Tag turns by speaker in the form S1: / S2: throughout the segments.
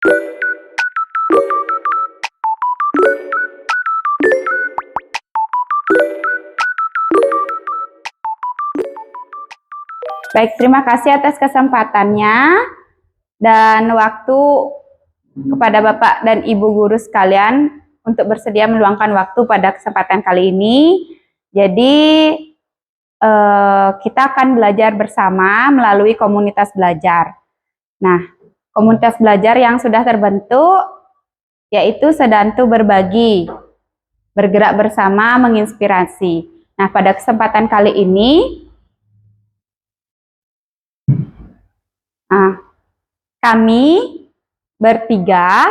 S1: Baik, terima kasih atas kesempatannya dan waktu kepada Bapak dan Ibu guru sekalian untuk bersedia meluangkan waktu pada kesempatan kali ini. Jadi kita akan belajar bersama melalui komunitas belajar. Nah, komunitas belajar yang sudah terbentuk yaitu Sedantu Berbagi, bergerak bersama menginspirasi. Nah, pada kesempatan kali ini kami bertiga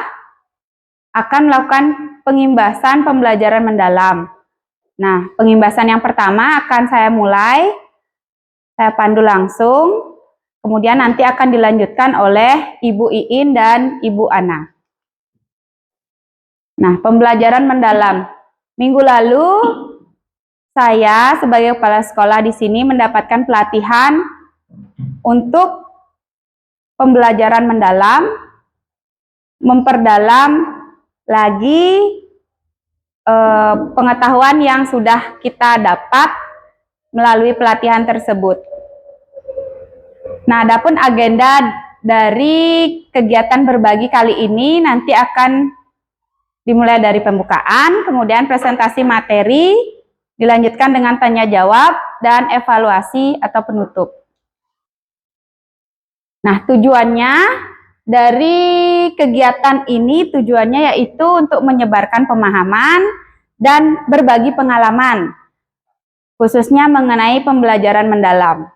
S1: akan melakukan pengimbasan pembelajaran mendalam. Nah, pengimbasan yang pertama akan saya mulai, saya pandu langsung, kemudian nanti akan dilanjutkan oleh Ibu Iin dan Ibu Ana. Nah, pembelajaran mendalam. Minggu lalu, saya sebagai kepala sekolah di sini mendapatkan pelatihan untuk pembelajaran mendalam, memperdalam lagi pengetahuan yang sudah kita dapat melalui pelatihan tersebut. Nah, adapun agenda dari kegiatan berbagi kali ini nanti akan dimulai dari pembukaan, kemudian presentasi materi, dilanjutkan dengan tanya jawab dan evaluasi atau penutup. Nah, tujuannya dari kegiatan ini tujuannya yaitu untuk menyebarkan pemahaman dan berbagi pengalaman, khususnya mengenai pembelajaran mendalam.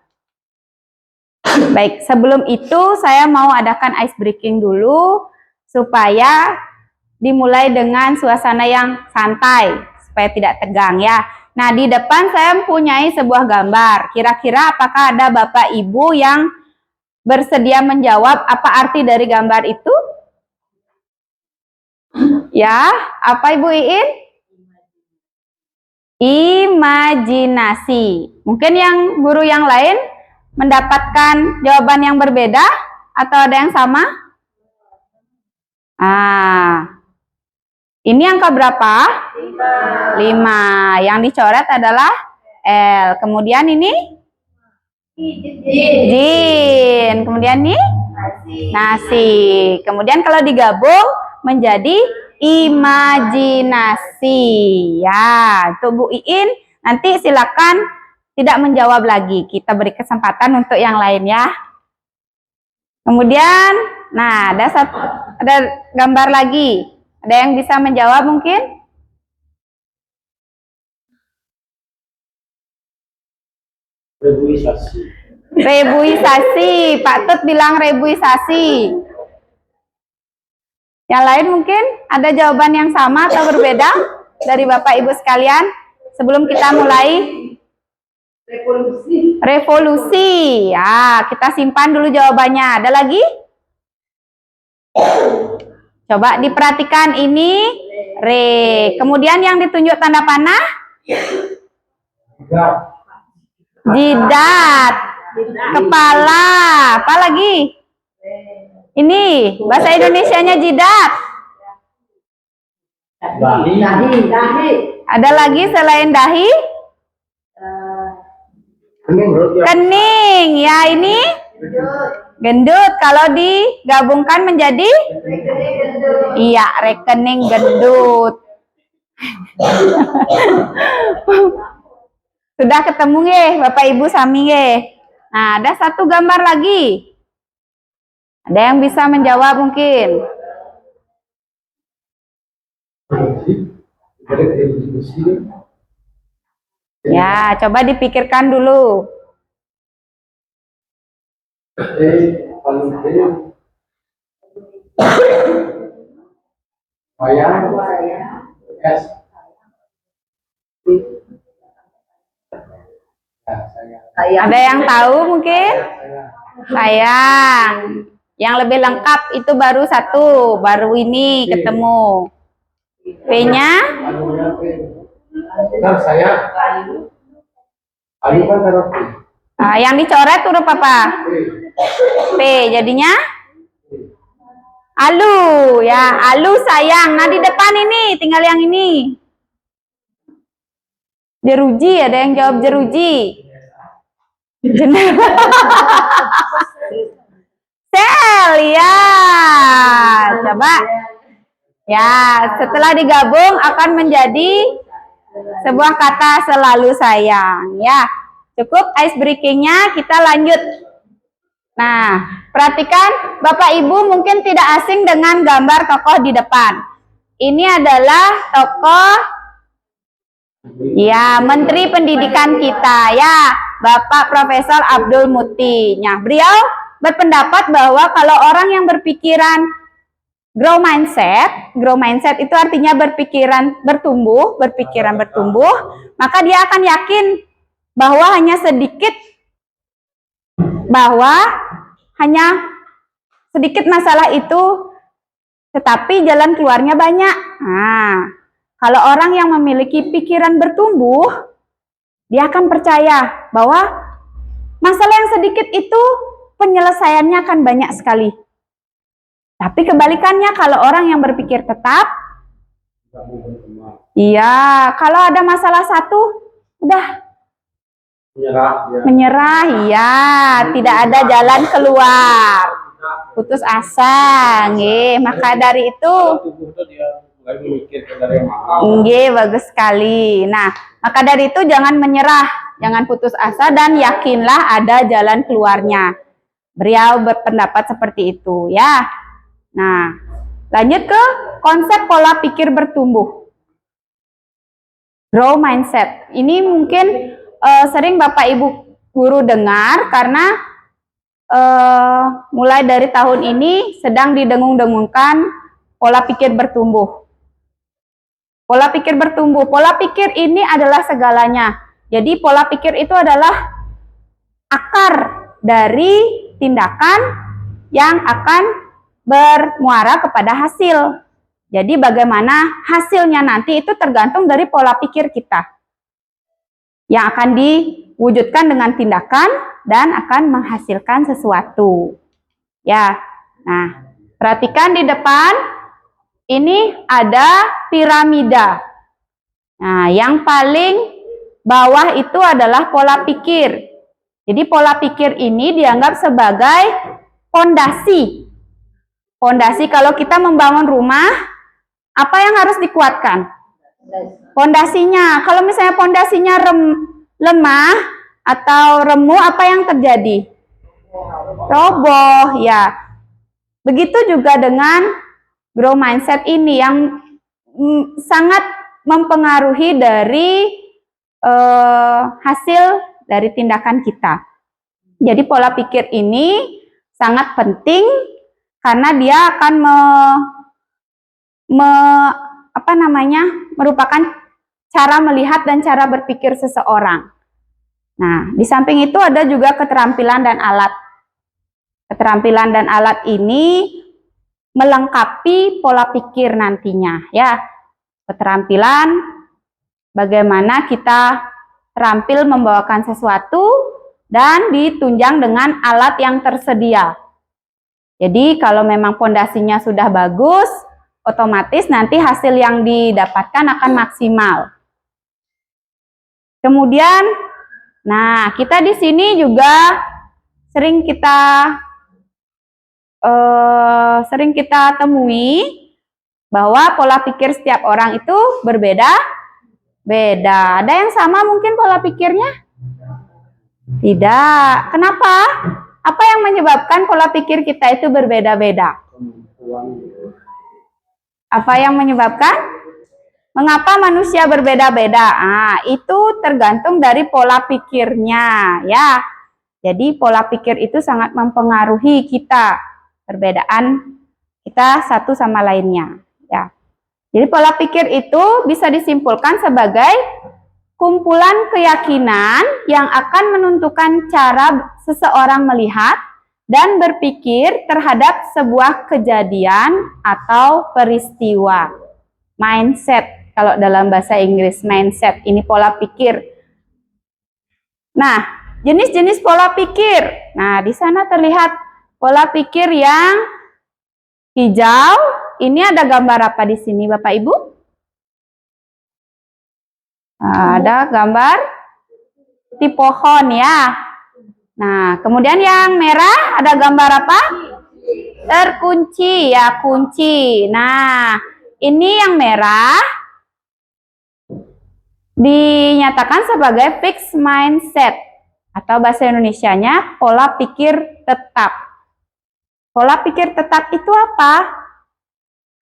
S1: Baik, sebelum itu saya mau adakan ice breaking dulu supaya dimulai dengan suasana yang santai, supaya tidak tegang ya. Nah, di depan saya mempunyai sebuah gambar. Kira-kira apakah ada Bapak Ibu yang bersedia menjawab apa arti dari gambar itu? Ya, apa Ibu Iin? Imajinasi. Mungkin yang guru yang lain mendapatkan jawaban yang berbeda atau ada yang sama? Ini angka berapa? 5. Yang dicoret adalah L. Kemudian ini? Jin. Kemudian ini nasi. Kemudian kalau digabung menjadi imajinasi. Ya, untuk Bu Iin nanti silakan tidak menjawab lagi. Kita beri kesempatan untuk yang lain ya. Kemudian, nah ada gambar lagi. Ada yang bisa menjawab mungkin?
S2: Rebuisasi.
S1: Rebuisasi, Pak Tut bilang rebuisasi. Yang lain mungkin ada jawaban yang sama atau berbeda dari Bapak Ibu sekalian? Sebelum kita mulai.
S2: Revolusi.
S1: Revolusi. Ya, kita simpan dulu jawabannya. Ada lagi? Coba diperhatikan ini. Re. Kemudian yang ditunjuk tanda panah? Jidat. Kepala. Apa lagi? Ini bahasa Indonesianya jidat.
S2: Dahi.
S1: Ada lagi selain dahi? Kening. Ya, ini gendut. Kalau digabungkan menjadi? Iya, rekening gendut. Sudah ketemu nggih Bapak Ibu sami nggih? Nah, ada satu gambar lagi. Ada yang bisa menjawab mungkin? Ya, coba dipikirkan dulu. Ada yang tahu mungkin? Sayang. Yang lebih lengkap itu baru satu, baru ini ketemu. P-nya? Yang dicoret huruf apa? P. Jadinya? Alu ya, alu sayang. Nah di depan ini tinggal yang ini. Jeruji, ada yang jawab jeruji. Sel ya. Coba. Ya, setelah digabung akan menjadi sebuah kata selalu sayang. Ya, cukup ice breakingnya, kita lanjut. Nah, perhatikan Bapak Ibu mungkin tidak asing dengan gambar tokoh di depan. Ini adalah tokoh ya Menteri Pendidikan kita ya, Bapak Profesor Abdul Muti. Nah, beliau berpendapat bahwa kalau orang yang berpikiran grow mindset itu artinya berpikiran bertumbuh, maka dia akan yakin bahwa hanya sedikit masalah itu, tetapi jalan keluarnya banyak. Nah, kalau orang yang memiliki pikiran bertumbuh, dia akan percaya bahwa masalah yang sedikit itu penyelesaiannya akan banyak sekali. Tapi kebalikannya, kalau orang yang berpikir tetap, iya, kalau ada masalah satu, udah menyerah, ya, tidak ada jalan keluar, putus asa, nggih. Maka dari itu, nggih, bagus sekali. Nah, maka dari itu jangan menyerah, jangan putus asa, dan yakinlah ada jalan keluarnya. Beliau berpendapat seperti itu, ya. Nah, lanjut ke konsep pola pikir bertumbuh. Grow mindset. Ini mungkin sering Bapak Ibu guru dengar karena mulai dari tahun ini sedang didengung-dengungkan pola pikir bertumbuh. Pola pikir bertumbuh. Pola pikir ini adalah segalanya. Jadi pola pikir itu adalah akar dari tindakan yang akan bermuara kepada hasil. Jadi bagaimana hasilnya nanti itu tergantung dari pola pikir kita yang akan diwujudkan dengan tindakan dan akan menghasilkan sesuatu. Ya, nah perhatikan di depan ini ada piramida. Nah, yang paling bawah itu adalah pola pikir. Jadi pola pikir ini dianggap sebagai fondasi. Fondasi kalau kita membangun rumah, apa yang harus dikuatkan? Fondasinya. Kalau misalnya fondasinya lemah atau remuk, apa yang terjadi? Roboh, ya. Begitu juga dengan grow mindset ini yang sangat mempengaruhi dari hasil dari tindakan kita. Jadi pola pikir ini sangat penting karena dia akan merupakan cara melihat dan cara berpikir seseorang. Nah, di samping itu ada juga keterampilan dan alat. Keterampilan dan alat ini melengkapi pola pikir nantinya, ya. Keterampilan bagaimana kita terampil membawakan sesuatu dan ditunjang dengan alat yang tersedia. Jadi kalau memang fondasinya sudah bagus, otomatis nanti hasil yang didapatkan akan maksimal. Kemudian, nah kita di sini juga sering kita temui bahwa pola pikir setiap orang itu berbeda-beda. Ada yang sama mungkin pola pikirnya? Tidak. Kenapa? Apa yang menyebabkan pola pikir kita itu berbeda-beda? Apa yang menyebabkan? Mengapa manusia berbeda-beda? Ah, itu tergantung dari pola pikirnya, ya. Jadi pola pikir itu sangat mempengaruhi kita, perbedaan kita satu sama lainnya, ya. Jadi pola pikir itu bisa disimpulkan sebagai kumpulan keyakinan yang akan menentukan cara seseorang melihat dan berpikir terhadap sebuah kejadian atau peristiwa. Mindset, kalau dalam bahasa Inggris, mindset, ini pola pikir. Nah, jenis-jenis pola pikir. Nah, di sana terlihat pola pikir yang hijau. Ini ada gambar apa di sini Bapak Ibu? Nah, ada gambar di pohon ya. Nah, kemudian yang merah ada gambar apa? Terkunci ya, kunci. Nah, ini yang merah dinyatakan sebagai fixed mindset atau bahasa Indonesianya pola pikir tetap. Pola pikir tetap itu apa?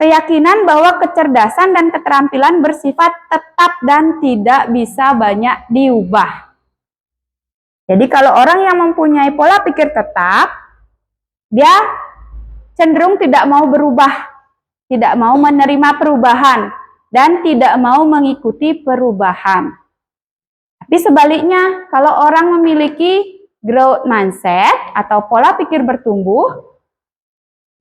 S1: Keyakinan bahwa kecerdasan dan keterampilan bersifat tetap dan tidak bisa banyak diubah. Jadi kalau orang yang mempunyai pola pikir tetap, dia cenderung tidak mau berubah, tidak mau menerima perubahan, dan tidak mau mengikuti perubahan. Tapi sebaliknya, kalau orang memiliki growth mindset atau pola pikir bertumbuh,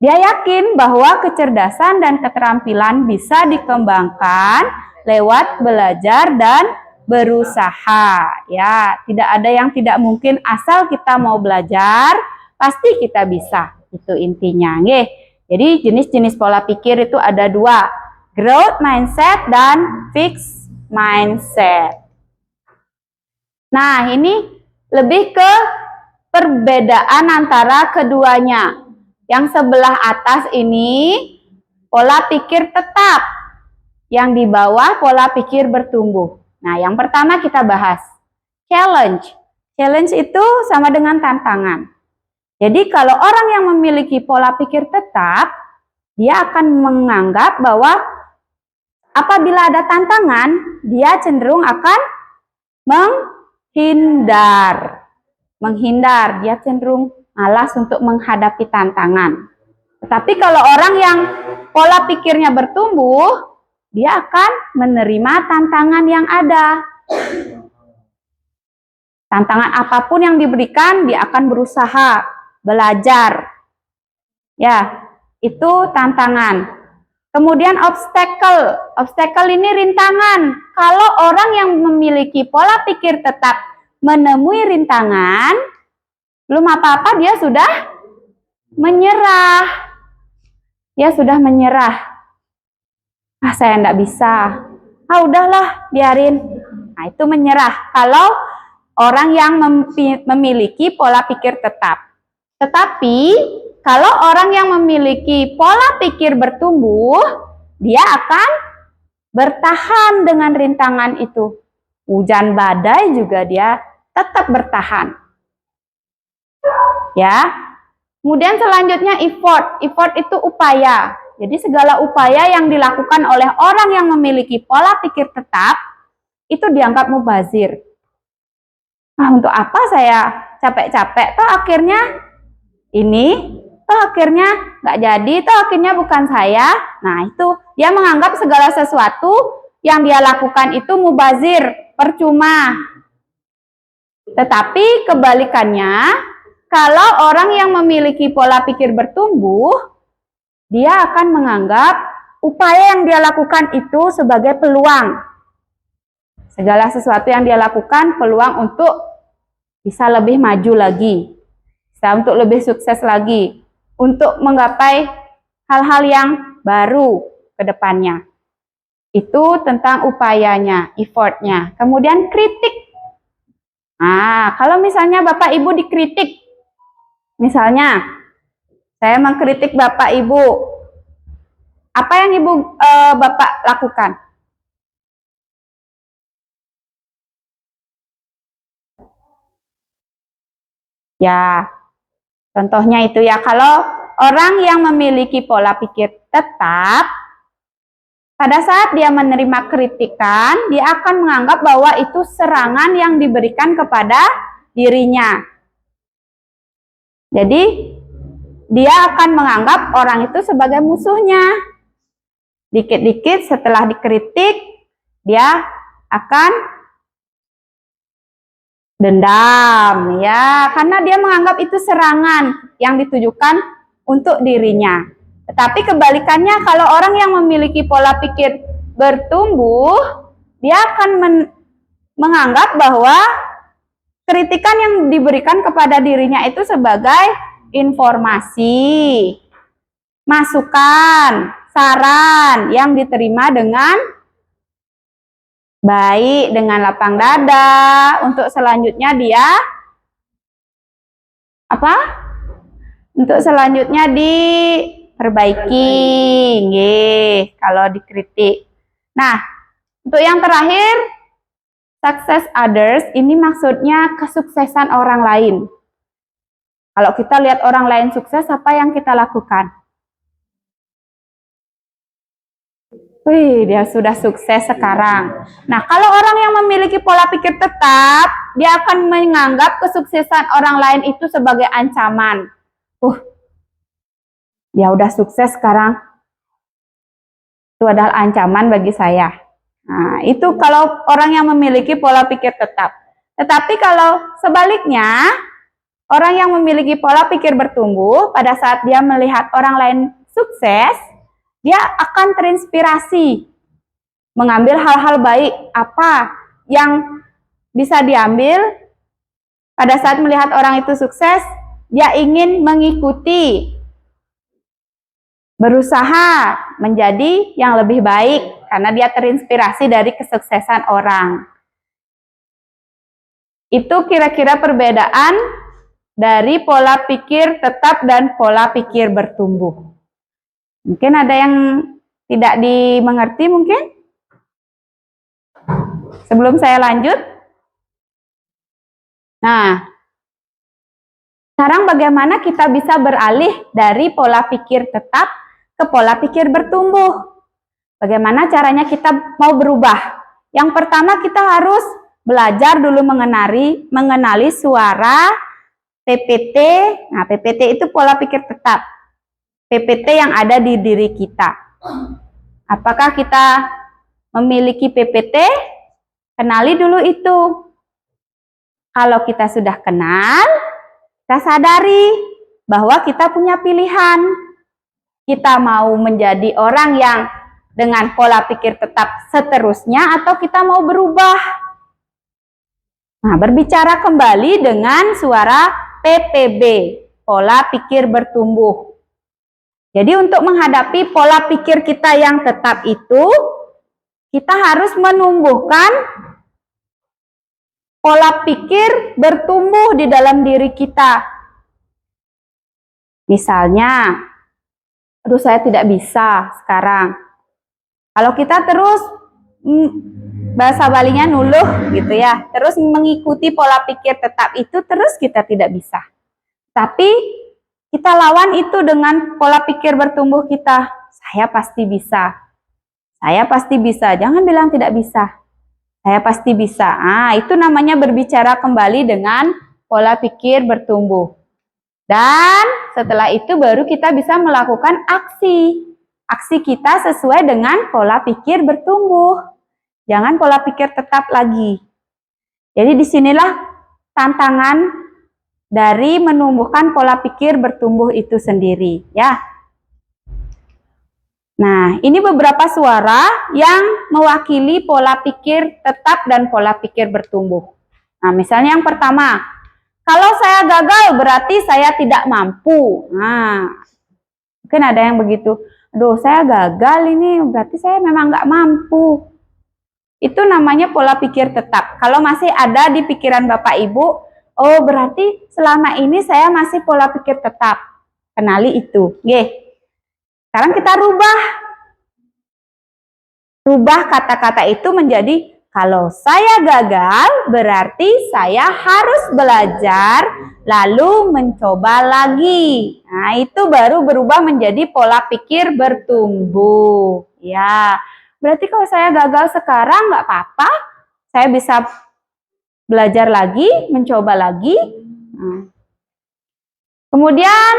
S1: dia yakin bahwa kecerdasan dan keterampilan bisa dikembangkan lewat belajar dan berusaha. Ya, tidak ada yang tidak mungkin asal kita mau belajar, pasti kita bisa. Itu intinya, nggih. Jadi jenis-jenis pola pikir itu ada dua, growth mindset dan fixed mindset. Nah, ini lebih ke perbedaan antara keduanya. Yang sebelah atas ini pola pikir tetap, yang di bawah pola pikir bertumbuh. Nah, yang pertama kita bahas challenge. Challenge itu sama dengan tantangan. Jadi kalau orang yang memiliki pola pikir tetap, dia akan menganggap bahwa apabila ada tantangan, dia cenderung akan menghindar. Dia cenderung malas untuk menghadapi tantangan. Tetapi kalau orang yang pola pikirnya bertumbuh, dia akan menerima tantangan yang ada. Tantangan apapun yang diberikan, dia akan berusaha belajar. Ya, itu tantangan. Kemudian obstacle. Obstacle ini rintangan. Kalau orang yang memiliki pola pikir tetap menemui rintangan, belum apa-apa dia sudah menyerah. Dia sudah menyerah. Ah, saya enggak bisa. Ah, udahlah, biarin. Nah, itu menyerah. Kalau orang yang memiliki pola pikir tetap. Tetapi, kalau orang yang memiliki pola pikir bertumbuh, dia akan bertahan dengan rintangan itu. Hujan badai juga dia tetap bertahan. Ya. Kemudian selanjutnya effort. Effort itu upaya. Jadi segala upaya yang dilakukan oleh orang yang memiliki pola pikir tetap itu dianggap mubazir. Nah, untuk apa saya capek-capek? Toh akhirnya ini, toh akhirnya nggak jadi, toh akhirnya bukan saya. Nah, itu dia menganggap segala sesuatu yang dia lakukan itu mubazir, percuma. Tetapi kebalikannya, kalau orang yang memiliki pola pikir bertumbuh, dia akan menganggap upaya yang dia lakukan itu sebagai peluang. Segala sesuatu yang dia lakukan peluang untuk bisa lebih maju lagi, bisa untuk lebih sukses lagi, untuk menggapai hal-hal yang baru ke depannya. Itu tentang upayanya, effortnya. Kemudian kritik. Nah, kalau misalnya Bapak Ibu dikritik, misalnya saya mengkritik Bapak Ibu, apa yang Bapak lakukan? Ya, contohnya itu ya, kalau orang yang memiliki pola pikir tetap, pada saat dia menerima kritikan, dia akan menganggap bahwa itu serangan yang diberikan kepada dirinya. Jadi, dia akan menganggap orang itu sebagai musuhnya. Dikit-dikit setelah dikritik, dia akan dendam, ya, karena dia menganggap itu serangan yang ditujukan untuk dirinya. Tetapi kebalikannya, kalau orang yang memiliki pola pikir bertumbuh, dia akan menganggap bahwa kritikan yang diberikan kepada dirinya itu sebagai informasi. masukan, saran yang diterima dengan baik, dengan lapang dada. Untuk selanjutnya dia apa? Untuk selanjutnya diperbaiki, nggih, kalau dikritik. Nah, untuk yang terakhir, success others, ini maksudnya kesuksesan orang lain. Kalau kita lihat orang lain sukses, apa yang kita lakukan? Wih, dia sudah sukses sekarang. Nah, kalau orang yang memiliki pola pikir tetap, dia akan menganggap kesuksesan orang lain itu sebagai ancaman. Dia udah sukses sekarang. Itu adalah ancaman bagi saya. Nah, itu kalau orang yang memiliki pola pikir tetap. Tetapi kalau sebaliknya, orang yang memiliki pola pikir bertumbuh, pada saat dia melihat orang lain sukses, dia akan terinspirasi mengambil hal-hal baik apa yang bisa diambil pada saat melihat orang itu sukses. Dia ingin mengikuti, berusaha menjadi yang lebih baik karena dia terinspirasi dari kesuksesan orang. Itu kira-kira perbedaan dari pola pikir tetap dan pola pikir bertumbuh. Mungkin ada yang tidak dimengerti mungkin? Sebelum saya lanjut. Nah, sekarang bagaimana kita bisa beralih dari pola pikir tetap ke pola pikir bertumbuh? Bagaimana caranya kita mau berubah? Yang pertama kita harus belajar dulu mengenali suara PPT. Nah, PPT itu pola pikir tetap. PPT yang ada di diri kita. Apakah kita memiliki PPT? Kenali dulu itu. Kalau kita sudah kenal, kita sadari bahwa kita punya pilihan. Kita mau menjadi orang yang dengan pola pikir tetap seterusnya atau kita mau berubah. Nah, berbicara kembali dengan suara PPB, pola pikir bertumbuh. Jadi untuk menghadapi pola pikir kita yang tetap itu, kita harus menumbuhkan pola pikir bertumbuh di dalam diri kita. Misalnya, aduh saya tidak bisa sekarang. Kalau kita terus bahasa Balinya nuluh gitu ya, terus mengikuti pola pikir tetap itu, terus kita tidak bisa. Tapi kita lawan itu dengan pola pikir bertumbuh kita. Saya pasti bisa. Saya pasti bisa. Jangan bilang tidak bisa. Saya pasti bisa. Ah, itu namanya berbicara kembali dengan pola pikir bertumbuh. Dan setelah itu baru kita bisa melakukan aksi. Aksi kita sesuai dengan pola pikir bertumbuh. Jangan pola pikir tetap lagi. Jadi disinilah tantangan dari menumbuhkan pola pikir bertumbuh itu sendiri, ya. Nah, ini beberapa suara yang mewakili pola pikir tetap dan pola pikir bertumbuh. Nah, misalnya yang pertama, kalau saya gagal berarti saya tidak mampu. Nah, mungkin ada yang begitu. Aduh, saya gagal ini berarti saya memang nggak mampu. Itu namanya pola pikir tetap. Kalau masih ada di pikiran Bapak Ibu, oh berarti selama ini saya masih pola pikir tetap. Kenali itu. Oke. Sekarang kita rubah. Rubah kata-kata itu menjadi kalau saya gagal berarti saya harus belajar lalu mencoba lagi. Nah, itu baru berubah menjadi pola pikir bertumbuh. Ya, berarti kalau saya gagal sekarang nggak apa-apa. Saya bisa belajar lagi, mencoba lagi. Kemudian,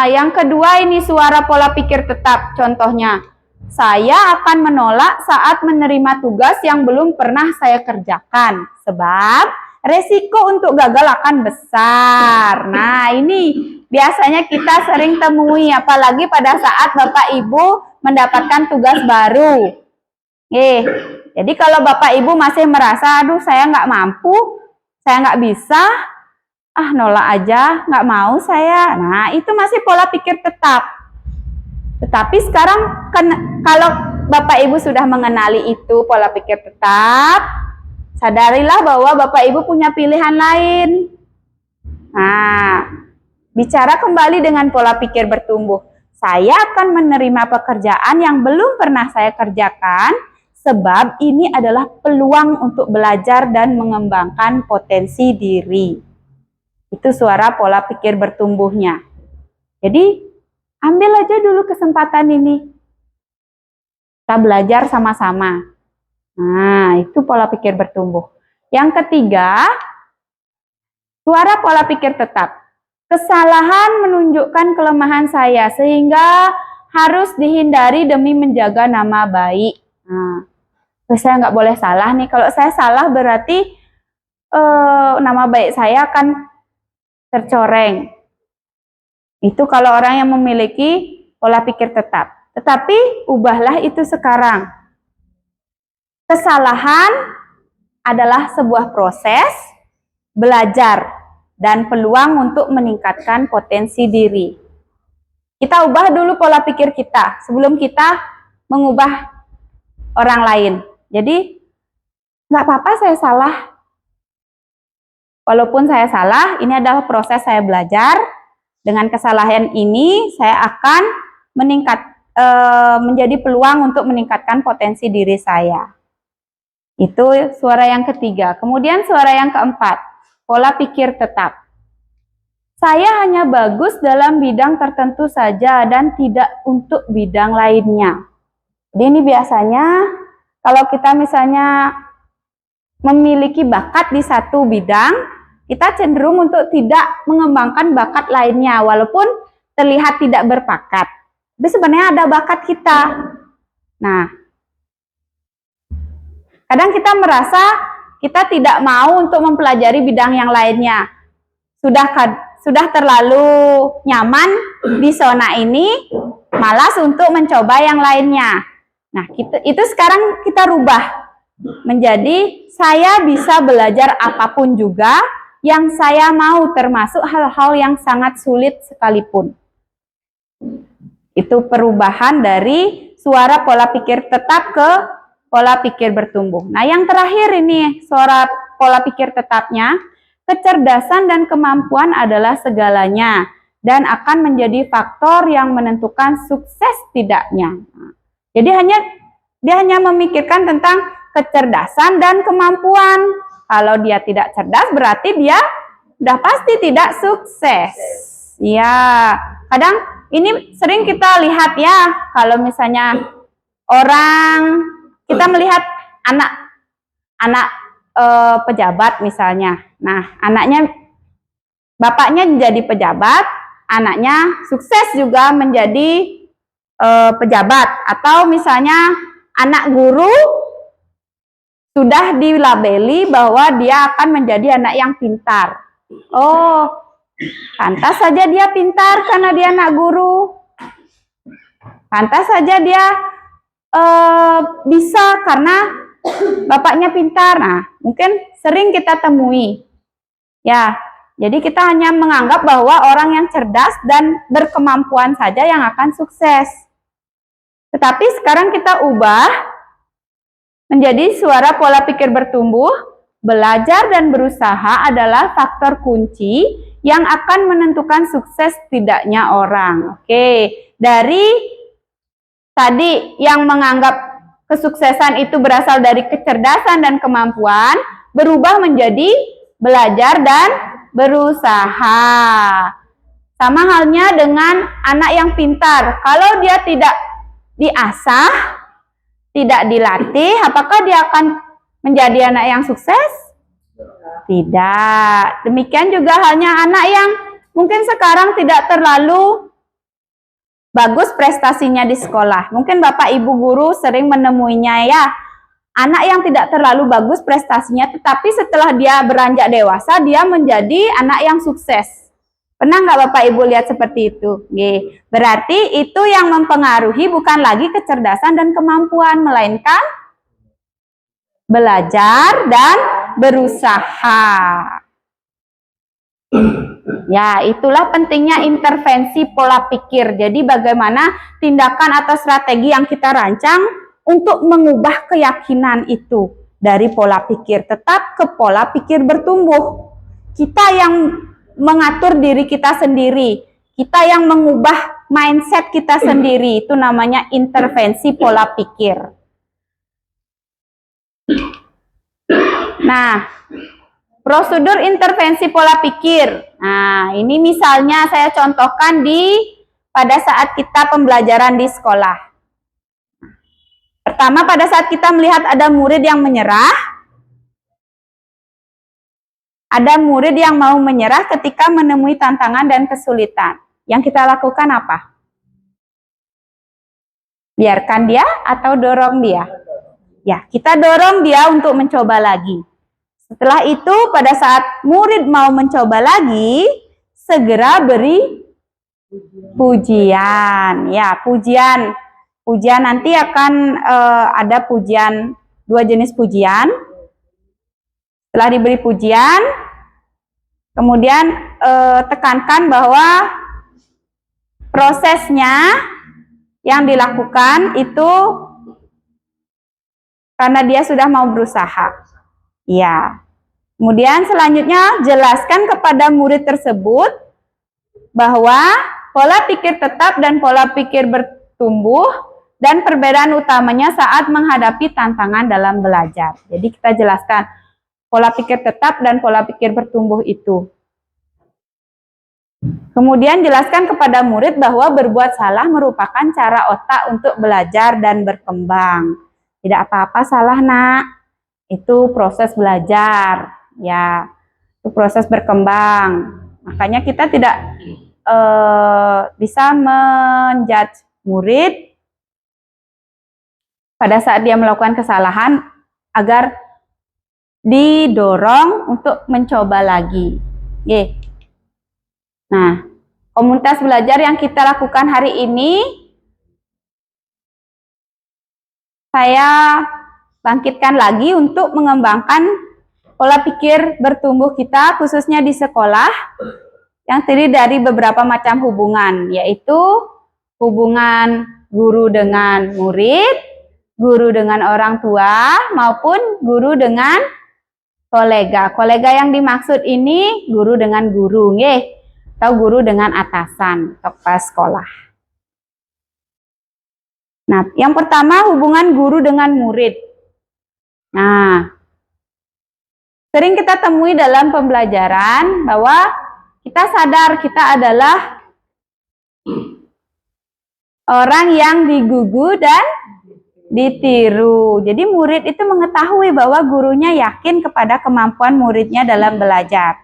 S1: yang kedua ini suara pola pikir tetap. Contohnya, saya akan menolak saat menerima tugas yang belum pernah saya kerjakan. Sebab resiko untuk gagal akan besar. Nah, ini biasanya kita sering temui, apalagi pada saat Bapak Ibu mendapatkan tugas baru. Jadi kalau Bapak Ibu masih merasa, aduh saya nggak mampu, saya nggak bisa, ah nolak aja, nggak mau saya. Nah, itu masih pola pikir tetap. Tetapi sekarang kalau Bapak Ibu sudah mengenali itu pola pikir tetap, sadarilah bahwa Bapak Ibu punya pilihan lain. Nah, bicara kembali dengan pola pikir bertumbuh. Saya akan menerima pekerjaan yang belum pernah saya kerjakan, sebab ini adalah peluang untuk belajar dan mengembangkan potensi diri. Itu suara pola pikir bertumbuhnya. Jadi, ambil aja dulu kesempatan ini. Kita belajar sama-sama. Nah, itu pola pikir bertumbuh. Yang ketiga, suara pola pikir tetap. Kesalahan menunjukkan kelemahan saya, sehingga harus dihindari demi menjaga nama baik. Nah, saya nggak boleh salah nih. Kalau saya salah berarti nama baik saya akan tercoreng. Itu kalau orang yang memiliki pola pikir tetap. Tetapi ubahlah itu sekarang. Kesalahan adalah sebuah proses belajar dan peluang untuk meningkatkan potensi diri. Kita ubah dulu pola pikir kita sebelum kita mengubah orang lain. Jadi, nggak apa-apa saya salah. Walaupun saya salah, ini adalah proses saya belajar. Dengan kesalahan ini, saya akan menjadi peluang untuk meningkatkan potensi diri saya. Itu suara yang ketiga. Kemudian suara yang keempat, pola pikir tetap. Saya hanya bagus dalam bidang tertentu saja dan tidak untuk bidang lainnya. Jadi ini biasanya kalau kita misalnya memiliki bakat di satu bidang, kita cenderung untuk tidak mengembangkan bakat lainnya, walaupun terlihat tidak berbakat. Tapi sebenarnya ada bakat kita. Nah, kadang kita merasa kita tidak mau untuk mempelajari bidang yang lainnya. Sudah terlalu nyaman di zona ini, malas untuk mencoba yang lainnya. Nah, itu sekarang kita rubah menjadi saya bisa belajar apapun juga yang saya mau, termasuk hal-hal yang sangat sulit sekalipun. Itu perubahan dari suara pola pikir tetap ke pola pikir bertumbuh. Nah, yang terakhir ini suara pola pikir tetapnya, kecerdasan dan kemampuan adalah segalanya dan akan menjadi faktor yang menentukan sukses tidaknya. Jadi dia hanya memikirkan tentang kecerdasan dan kemampuan. Kalau dia tidak cerdas berarti dia udah pasti tidak sukses. Ya, kadang ini sering kita lihat ya, kalau misalnya kita melihat anak pejabat misalnya. Nah, bapaknya jadi pejabat, anaknya sukses juga menjadi pejabat. Atau misalnya anak guru sudah dilabeli bahwa dia akan menjadi anak yang pintar. Oh, pantas saja dia pintar karena dia anak guru. Pantas saja dia bisa karena bapaknya pintar. Nah, mungkin sering kita temui. Ya, jadi kita hanya menganggap bahwa orang yang cerdas dan berkemampuan saja yang akan sukses. Tetapi sekarang kita ubah menjadi suara pola pikir bertumbuh, belajar dan berusaha adalah faktor kunci yang akan menentukan sukses tidaknya orang. Oke, dari tadi yang menganggap kesuksesan itu berasal dari kecerdasan dan kemampuan, berubah menjadi belajar dan berusaha. Sama halnya dengan anak yang pintar. Kalau dia tidak diasah, tidak dilatih, apakah dia akan menjadi anak yang sukses? Tidak. Demikian juga halnya anak yang mungkin sekarang tidak terlalu bagus prestasinya di sekolah. Mungkin Bapak Ibu guru sering menemuinya ya. Anak yang tidak terlalu bagus prestasinya, tetapi setelah dia beranjak dewasa, dia menjadi anak yang sukses. Pernah nggak Bapak Ibu lihat seperti itu? Berarti itu yang mempengaruhi bukan lagi kecerdasan dan kemampuan, melainkan belajar dan berusaha. Ya, itulah pentingnya intervensi pola pikir. Jadi bagaimana tindakan atau strategi yang kita rancang untuk mengubah keyakinan itu dari pola pikir tetap ke pola pikir bertumbuh. Kita yang mengatur diri kita sendiri, kita yang mengubah mindset kita sendiri, itu namanya intervensi pola pikir. Nah, prosedur intervensi pola pikir. Nah, ini misalnya saya contohkan pada saat kita pembelajaran di sekolah. Pertama, pada saat kita melihat ada murid yang menyerah, ada murid yang mau menyerah ketika menemui tantangan dan kesulitan. Yang kita lakukan apa? Biarkan dia atau dorong dia? Ya, kita dorong dia untuk mencoba lagi. Setelah itu, pada saat murid mau mencoba lagi, segera beri pujian. Ya, pujian. Pujian nanti akan ada pujian, 2 jenis pujian. Setelah diberi pujian, kemudian tekankan bahwa prosesnya yang dilakukan itu karena dia sudah mau berusaha. Ya. Kemudian selanjutnya jelaskan kepada murid tersebut bahwa pola pikir tetap dan pola pikir bertumbuh dan perbedaan utamanya saat menghadapi tantangan dalam belajar. Jadi kita jelaskan pola pikir tetap dan pola pikir bertumbuh itu. Kemudian jelaskan kepada murid bahwa berbuat salah merupakan cara otak untuk belajar dan berkembang. Tidak apa-apa salah, Nak. Itu proses belajar. Ya, itu proses berkembang. Makanya kita tidak bisa menjudge murid pada saat dia melakukan kesalahan agar didorong untuk mencoba lagi. Oke. Nah, komunitas belajar yang kita lakukan hari ini, saya bangkitkan lagi untuk mengembangkan pola pikir bertumbuh kita, khususnya di sekolah, yang terdiri dari beberapa macam hubungan, yaitu hubungan guru dengan murid, guru dengan orang tua, maupun guru dengan kolega. Kolega yang dimaksud ini guru dengan guru, nggih, atau guru dengan atasan, kepala sekolah. Nah, yang pertama hubungan guru dengan murid. Nah, sering kita temui dalam pembelajaran bahwa kita sadar kita adalah orang yang digugu dan ditiru. Jadi murid itu mengetahui bahwa gurunya yakin kepada kemampuan muridnya dalam belajar.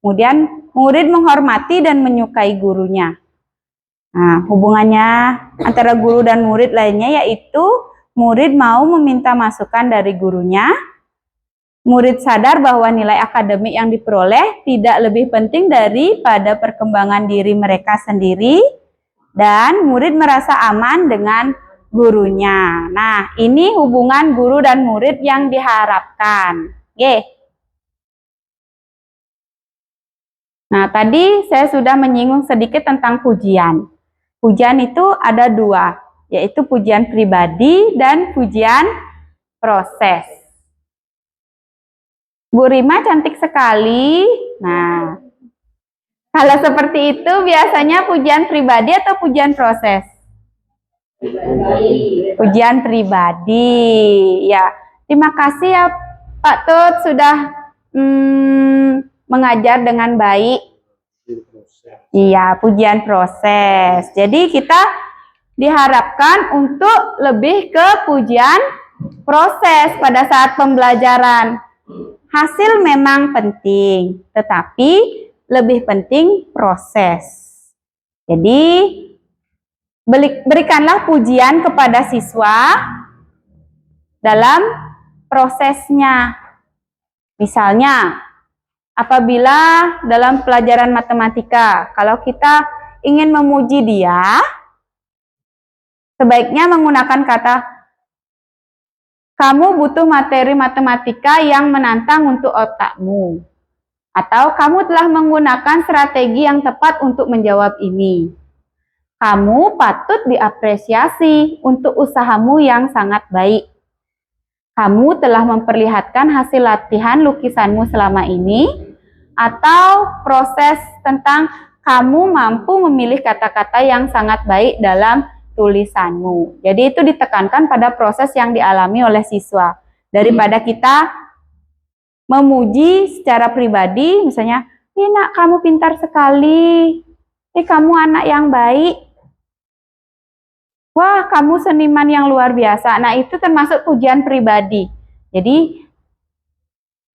S1: Kemudian murid menghormati dan menyukai gurunya. Nah, hubungannya antara guru dan murid lainnya yaitu murid mau meminta masukan dari gurunya. Murid sadar bahwa nilai akademik yang diperoleh tidak lebih penting daripada perkembangan diri mereka sendiri. Dan murid merasa aman dengan gurunya. Nah, ini hubungan guru dan murid yang diharapkan. Oke. Nah, tadi saya sudah menyinggung sedikit tentang pujian. Pujian itu ada 2, yaitu pujian pribadi dan pujian proses. Bu Rima cantik sekali. Nah, kalau seperti itu biasanya pujian pribadi atau pujian proses? Pujian pribadi. Ya, terima kasih ya Pak Tut sudah mengajar dengan baik. Iya, pujian proses. Jadi kita diharapkan untuk lebih ke pujian proses pada saat pembelajaran. Hasil memang penting, tetapi lebih penting proses. Jadi berikanlah pujian kepada siswa dalam prosesnya. Misalnya, apabila dalam pelajaran matematika, kalau kita ingin memuji dia, sebaiknya menggunakan kata, kamu butuh materi matematika yang menantang untuk otakmu. Atau kamu telah menggunakan strategi yang tepat untuk menjawab ini. Kamu patut diapresiasi untuk usahamu yang sangat baik. Kamu telah memperlihatkan hasil latihan lukisanmu selama ini, atau proses tentang kamu mampu memilih kata-kata yang sangat baik dalam tulisanmu. Jadi itu ditekankan pada proses yang dialami oleh siswa. Daripada kita memuji secara pribadi, misalnya, nak kamu pintar sekali, kamu anak yang baik, wah, kamu seniman yang luar biasa. Nah, itu termasuk pujian pribadi. Jadi,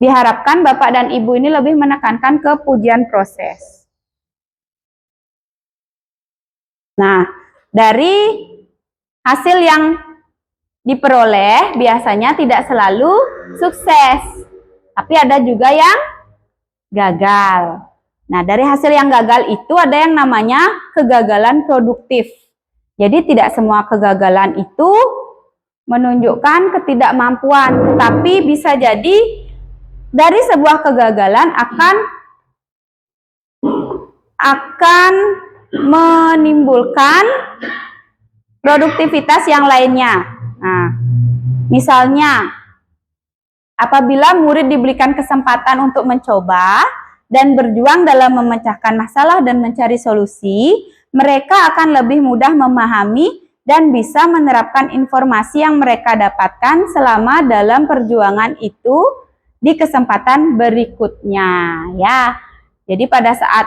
S1: diharapkan Bapak dan Ibu ini lebih menekankan ke pujian proses. Nah, dari hasil yang diperoleh biasanya tidak selalu sukses. Tapi ada juga yang gagal. Nah, dari hasil yang gagal itu ada yang namanya kegagalan produktif. Jadi tidak semua kegagalan itu menunjukkan ketidakmampuan, tetapi bisa jadi dari sebuah kegagalan akan menimbulkan produktivitas yang lainnya. Nah, misalnya apabila murid diberikan kesempatan untuk mencoba dan berjuang dalam memecahkan masalah dan mencari solusi, mereka akan lebih mudah memahami dan bisa menerapkan informasi yang mereka dapatkan selama dalam perjuangan itu di kesempatan berikutnya, ya. Jadi pada saat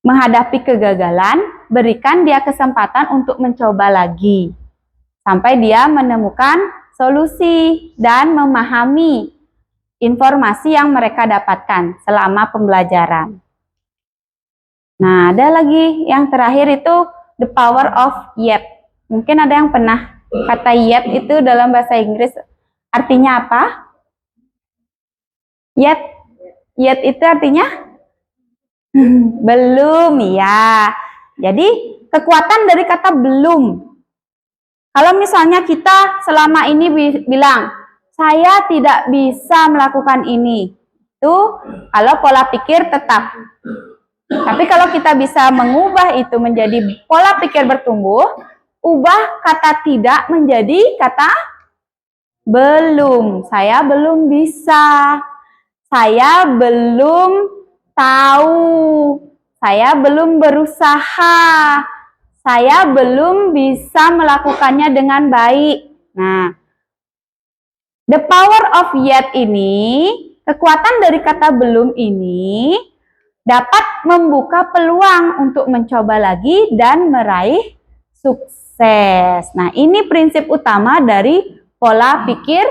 S1: menghadapi kegagalan, berikan dia kesempatan untuk mencoba lagi sampai dia menemukan solusi dan memahami informasi yang mereka dapatkan selama pembelajaran. Nah, ada lagi yang terakhir itu the power of yet. Mungkin ada yang pernah kata yet itu dalam bahasa Inggris artinya apa? Yet itu artinya belum, ya. Jadi kekuatan dari kata belum. Kalau misalnya kita selama ini bilang saya tidak bisa melakukan ini, itu kalau pola pikir tetap. Tapi kalau kita bisa mengubah itu menjadi pola pikir bertumbuh, ubah kata tidak menjadi kata belum. Saya belum bisa. Saya belum tahu. Saya belum berusaha. Saya belum bisa melakukannya dengan baik. Nah, the power of yet ini, kekuatan dari kata belum ini, dapat membuka peluang untuk mencoba lagi dan meraih sukses. Nah, ini prinsip utama dari pola pikir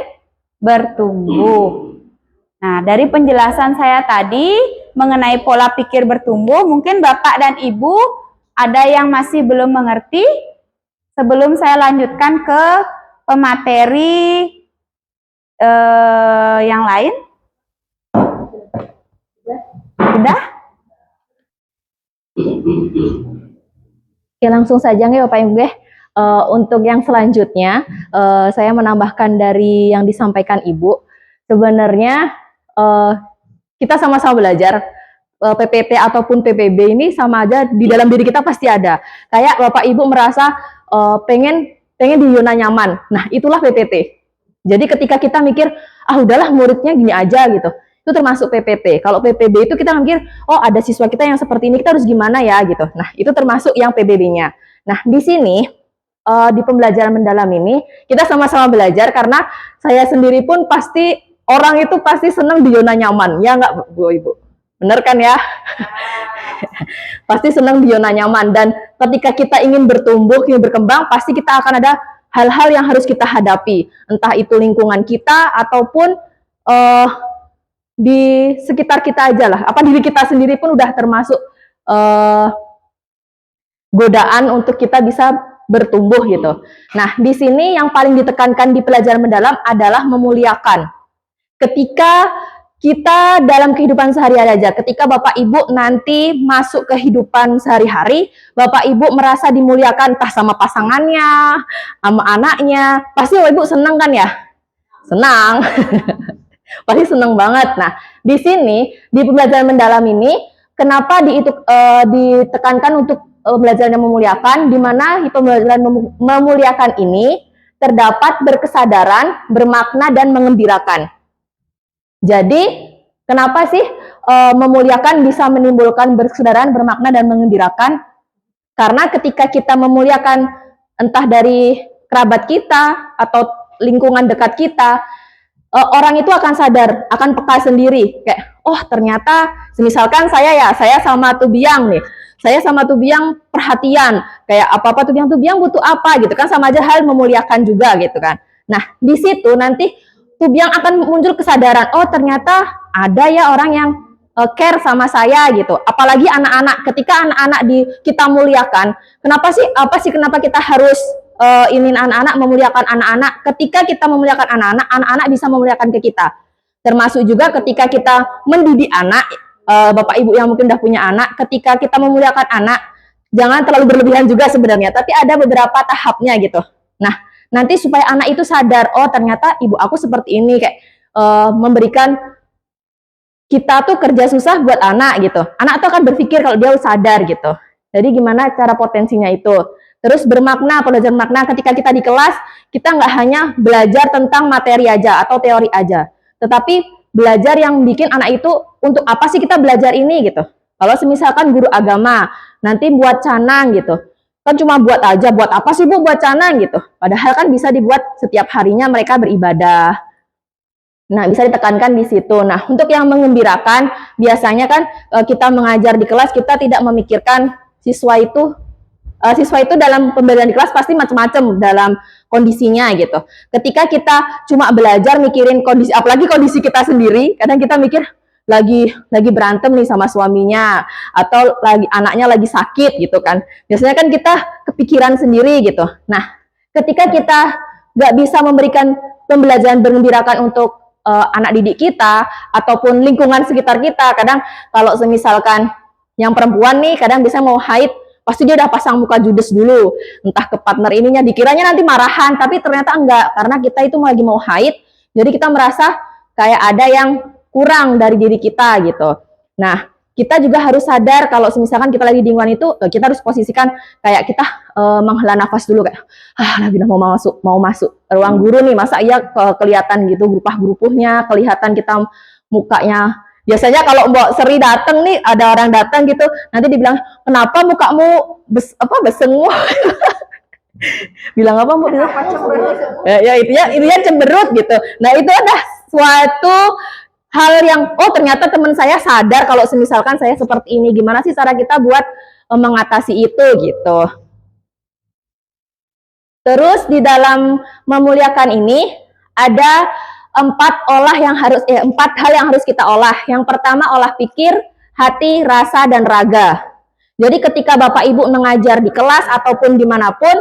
S1: bertumbuh. Nah, dari penjelasan saya tadi mengenai pola pikir bertumbuh, mungkin Bapak dan Ibu ada yang masih belum mengerti. Sebelum saya lanjutkan ke pemateri yang lain. Sudah?
S3: Oke, langsung saja nggak Bapak Ibu. Untuk yang selanjutnya, saya menambahkan dari yang disampaikan Ibu. Sebenarnya kita sama-sama belajar. PPT ataupun PPB ini sama aja di dalam diri kita pasti ada. Kayak Bapak Ibu merasa pengen di zona nyaman. Nah, itulah PPT. Jadi ketika kita mikir, udahlah muridnya gini aja gitu. Itu termasuk PPT. Kalau PPB itu kita mikir, oh ada siswa kita yang seperti ini, kita harus gimana ya gitu. Nah, itu termasuk yang PBB-nya. Nah, di sini di pembelajaran mendalam ini kita sama-sama belajar karena saya sendiri pun pasti orang itu pasti senang di zona nyaman. Ya nggak Bu Ibu? Bener kan ya? Pasti senang di zona nyaman, dan ketika kita ingin bertumbuh, ingin berkembang, pasti kita akan ada hal-hal yang harus kita hadapi, entah itu lingkungan kita ataupun di sekitar kita aja lah. Apa diri kita sendiri pun udah termasuk godaan untuk kita bisa bertumbuh gitu. Nah, di sini yang paling ditekankan di pelajaran mendalam adalah memuliakan. Ketika kita dalam kehidupan sehari-hari aja, ketika Bapak Ibu nanti masuk kehidupan sehari-hari, Bapak Ibu merasa dimuliakan entah sama pasangannya, sama anaknya, pasti Bapak Ibu senang kan ya? Senang. Pasti seneng banget. Nah, di sini di pembelajaran mendalam ini kenapa ditekankan untuk belajar yang memuliakan, di mana pembelajaran memuliakan ini terdapat berkesadaran, bermakna dan mengembirakan. Jadi, kenapa sih memuliakan bisa menimbulkan berkesadaran, bermakna dan mengembirakan? Karena ketika kita memuliakan entah dari kerabat kita atau lingkungan dekat kita, orang itu akan sadar, akan peka sendiri. Kayak, oh ternyata, misalkan saya sama Tubiang nih. Saya sama Tubiang perhatian. Kayak apa-apa Tubiang butuh apa gitu kan. Sama aja hal memuliakan juga gitu kan. Nah, di situ nanti Tubiang akan muncul kesadaran, oh ternyata ada ya orang yang care sama saya gitu. Apalagi anak-anak, ketika anak-anak kita muliakan, kenapa kita harus ingin anak-anak memuliakan anak-anak? Ketika kita memuliakan anak-anak, anak-anak bisa memuliakan ke kita. Termasuk juga ketika kita mendidik anak, bapak ibu yang mungkin udah punya anak, ketika kita memuliakan anak, jangan terlalu berlebihan juga sebenarnya, tapi ada beberapa tahapnya gitu. Nah, nanti supaya anak itu sadar, oh ternyata ibu aku seperti ini, kayak memberikan kita tuh kerja susah buat anak gitu. Anak tuh akan berpikir kalau dia sadar gitu. Jadi gimana cara potensinya itu. Terus belajar makna ketika kita di kelas, kita nggak hanya belajar tentang materi aja atau teori aja. Tetapi belajar yang bikin anak itu, untuk apa sih kita belajar ini gitu. Kalau misalkan guru agama, nanti buat canang gitu. Kan cuma buat aja, buat apa sih Bu buat canang gitu. Padahal kan bisa dibuat setiap harinya mereka beribadah. Nah, bisa ditekankan di situ. Nah, untuk yang mengembirakan, biasanya kan kita mengajar di kelas, kita tidak memikirkan siswa itu dalam pembelajaran di kelas pasti macam-macam dalam kondisinya gitu. Ketika kita cuma belajar mikirin kondisi, apalagi kondisi kita sendiri, kadang kita mikir lagi berantem nih sama suaminya, atau lagi anaknya lagi sakit gitu kan. Biasanya kan kita kepikiran sendiri gitu. Nah, ketika kita nggak bisa memberikan pembelajaran mengembirakan untuk anak didik kita ataupun lingkungan sekitar kita, kadang kalau misalkan yang perempuan nih kadang bisa mau haid, pasti dia udah pasang muka judes dulu, entah ke partner ininya, dikiranya nanti marahan, tapi ternyata enggak, karena kita itu lagi mau haid, jadi kita merasa kayak ada yang kurang dari diri kita gitu. Nah, kita juga harus sadar kalau misalkan kita lagi di lingkungan itu, kita harus posisikan kayak kita menghela nafas dulu, kayak lagi mau masuk ruang guru nih, masa iya kelihatan gitu gerupah-gerupuhnya, kelihatan kita mukanya. Biasanya kalau Mbak Seri datang nih, ada orang datang gitu, nanti dibilang, kenapa mukamu besengu? Bilang apa Mbak? Ya intinya cemberut gitu. Nah, itu ada suatu hal yang, oh ternyata teman saya sadar kalau misalkan saya seperti ini, gimana sih cara kita buat mengatasi itu gitu. Terus di dalam memuliakan ini ada empat hal yang harus kita olah. Yang pertama, olah pikir, hati, rasa, dan raga. Jadi ketika Bapak Ibu mengajar di kelas ataupun dimanapun,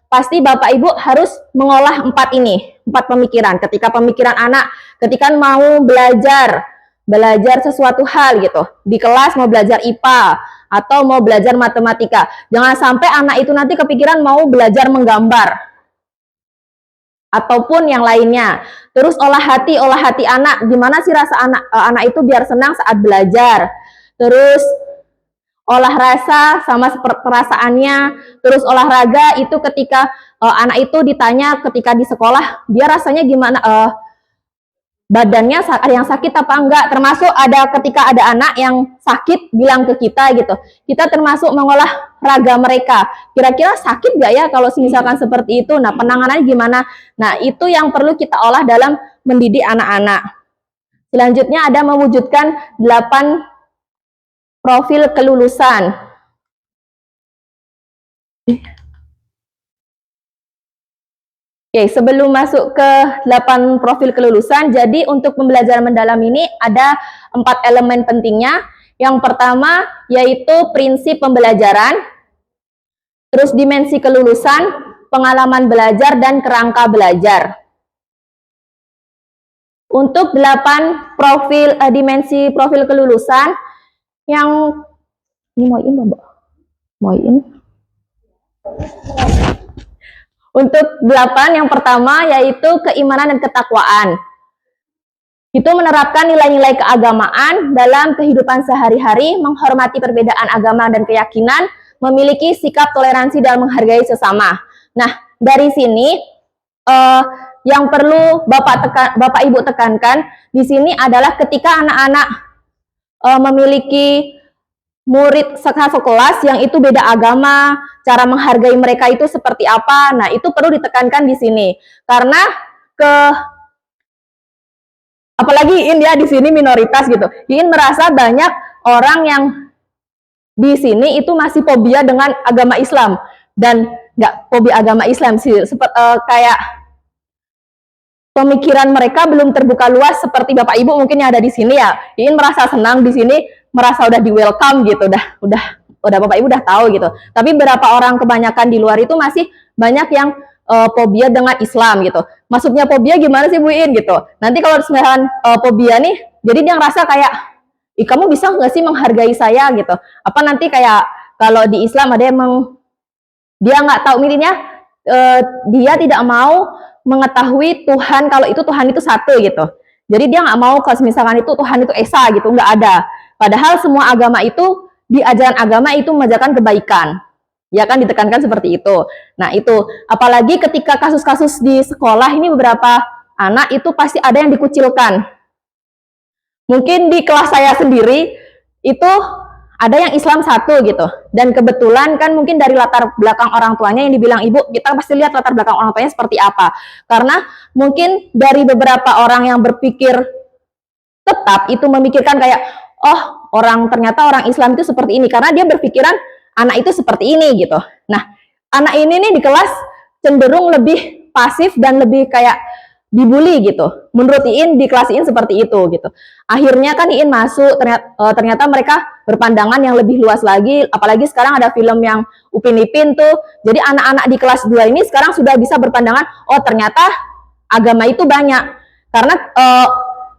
S3: pasti Bapak Ibu harus mengolah empat pemikiran. Ketika pemikiran anak, ketika mau belajar sesuatu hal gitu, di kelas mau belajar IPA atau mau belajar matematika, jangan sampai anak itu nanti kepikiran mau belajar menggambar ataupun yang lainnya. Terus olah hati anak, gimana sih rasa anak itu biar senang saat belajar. Terus olah rasa sama perasaannya. Terus olahraga itu ketika anak itu ditanya ketika di sekolah, dia rasanya gimana, badannya ada yang sakit apa enggak. Termasuk ada ketika ada anak yang sakit bilang ke kita gitu, kita termasuk mengolah raga mereka, kira-kira sakit nggak ya kalau misalkan seperti itu. Nah, penanganannya gimana. Nah, itu yang perlu kita olah dalam mendidik anak-anak. Selanjutnya ada mewujudkan 8 profil kelulusan. Oke, sebelum masuk ke 8 profil kelulusan, jadi untuk pembelajaran mendalam ini ada 4 elemen pentingnya. Yang pertama yaitu prinsip pembelajaran, terus dimensi kelulusan, pengalaman belajar, dan kerangka belajar. Untuk 8 dimensi profil kelulusan, yang ini mau in. Untuk 8, yang pertama yaitu keimanan dan ketakwaan. Itu menerapkan nilai-nilai keagamaan dalam kehidupan sehari-hari, menghormati perbedaan agama dan keyakinan, memiliki sikap toleransi dan menghargai sesama. Nah, dari sini yang perlu Bapak Ibu tekankan di sini adalah ketika anak-anak memiliki murid satu kelas yang itu beda agama, cara menghargai mereka itu seperti apa. Nah, itu perlu ditekankan di sini. Karena apalagi Iin ya di sini minoritas gitu. Iin merasa banyak orang yang di sini itu masih fobia dengan agama Islam dan nggak fobia agama Islam sih, kayak pemikiran mereka belum terbuka luas seperti Bapak Ibu mungkin yang ada di sini ya. Iin merasa senang di sini, merasa udah di welcome gitu, udah Bapak Ibu udah tahu gitu. Tapi beberapa orang kebanyakan di luar itu masih banyak yang fobia dengan Islam gitu. Maksudnya fobia gimana sih Bu In gitu? Nanti kalau misalkan fobia nih, jadi dia ngerasa kayak, ih kamu bisa nggak sih menghargai saya gitu? Apa nanti kayak kalau di Islam ada emang dia nggak tahu mininya dia tidak mau mengetahui Tuhan kalau itu Tuhan itu satu gitu. Jadi dia nggak mau kalau misalkan itu Tuhan itu esa gitu, nggak ada. Padahal semua agama itu di ajaran agama itu mengajarkan kebaikan. Ya kan ditekankan seperti itu. Nah itu, apalagi ketika kasus-kasus di sekolah ini beberapa anak itu pasti ada yang dikucilkan. Mungkin di kelas saya sendiri itu ada yang Islam satu gitu. Dan kebetulan kan mungkin dari latar belakang orang tuanya yang dibilang ibu, kita pasti lihat latar belakang orang tuanya seperti apa. Karena mungkin dari beberapa orang yang berpikir tetap itu memikirkan kayak, oh ternyata orang Islam itu seperti ini. Karena dia berpikiran anak itu seperti ini gitu. Nah, anak ini nih di kelas cenderung lebih pasif dan lebih kayak dibully gitu. Menurut Iin di kelas Iin seperti itu gitu. Akhirnya kan Iin masuk, ternyata mereka berpandangan yang lebih luas lagi. Apalagi sekarang ada film yang Upin Ipin tuh. Jadi anak-anak di kelas 2 ini sekarang sudah bisa berpandangan, oh ternyata agama itu banyak. Karena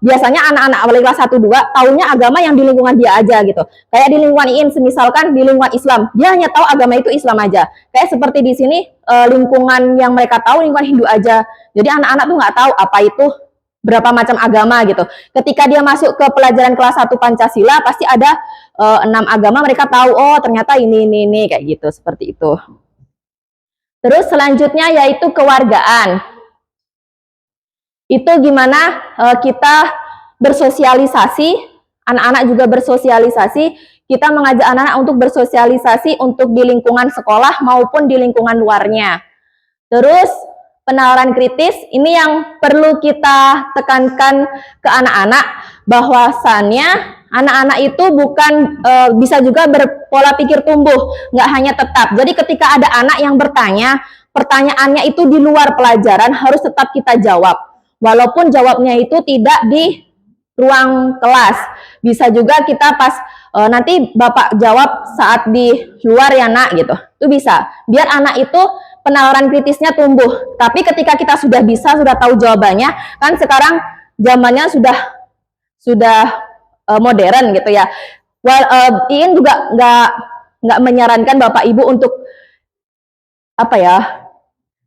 S3: biasanya anak-anak apalagi kelas 1 2 taunya agama yang di lingkungan dia aja gitu. Kayak di lingkungan Iin misalkan di lingkungan Islam, dia hanya tahu agama itu Islam aja. Kayak seperti di sini lingkungan yang mereka tahu lingkungan Hindu aja. Jadi anak-anak tuh nggak tahu apa itu berapa macam agama gitu. Ketika dia masuk ke pelajaran kelas 1 Pancasila pasti ada 6 agama, mereka tahu oh ternyata ini kayak gitu, seperti itu. Terus selanjutnya yaitu kewargaan. Itu gimana kita bersosialisasi, anak-anak juga bersosialisasi, kita mengajak anak-anak untuk bersosialisasi untuk di lingkungan sekolah maupun di lingkungan luarnya. Terus penalaran kritis, ini yang perlu kita tekankan ke anak-anak, bahwasannya anak-anak itu bukan bisa juga berpola pikir tumbuh, nggak hanya tetap. Jadi ketika ada anak yang bertanya, pertanyaannya itu di luar pelajaran harus tetap kita jawab. Walaupun jawabnya itu tidak di ruang kelas. Bisa juga kita pas nanti Bapak jawab saat di luar ya nak gitu. Itu bisa. Biar anak itu penalaran kritisnya tumbuh. Tapi ketika kita sudah bisa, sudah tahu jawabannya, kan sekarang zamannya sudah modern gitu ya. Iin juga nggak menyarankan Bapak Ibu untuk apa ya,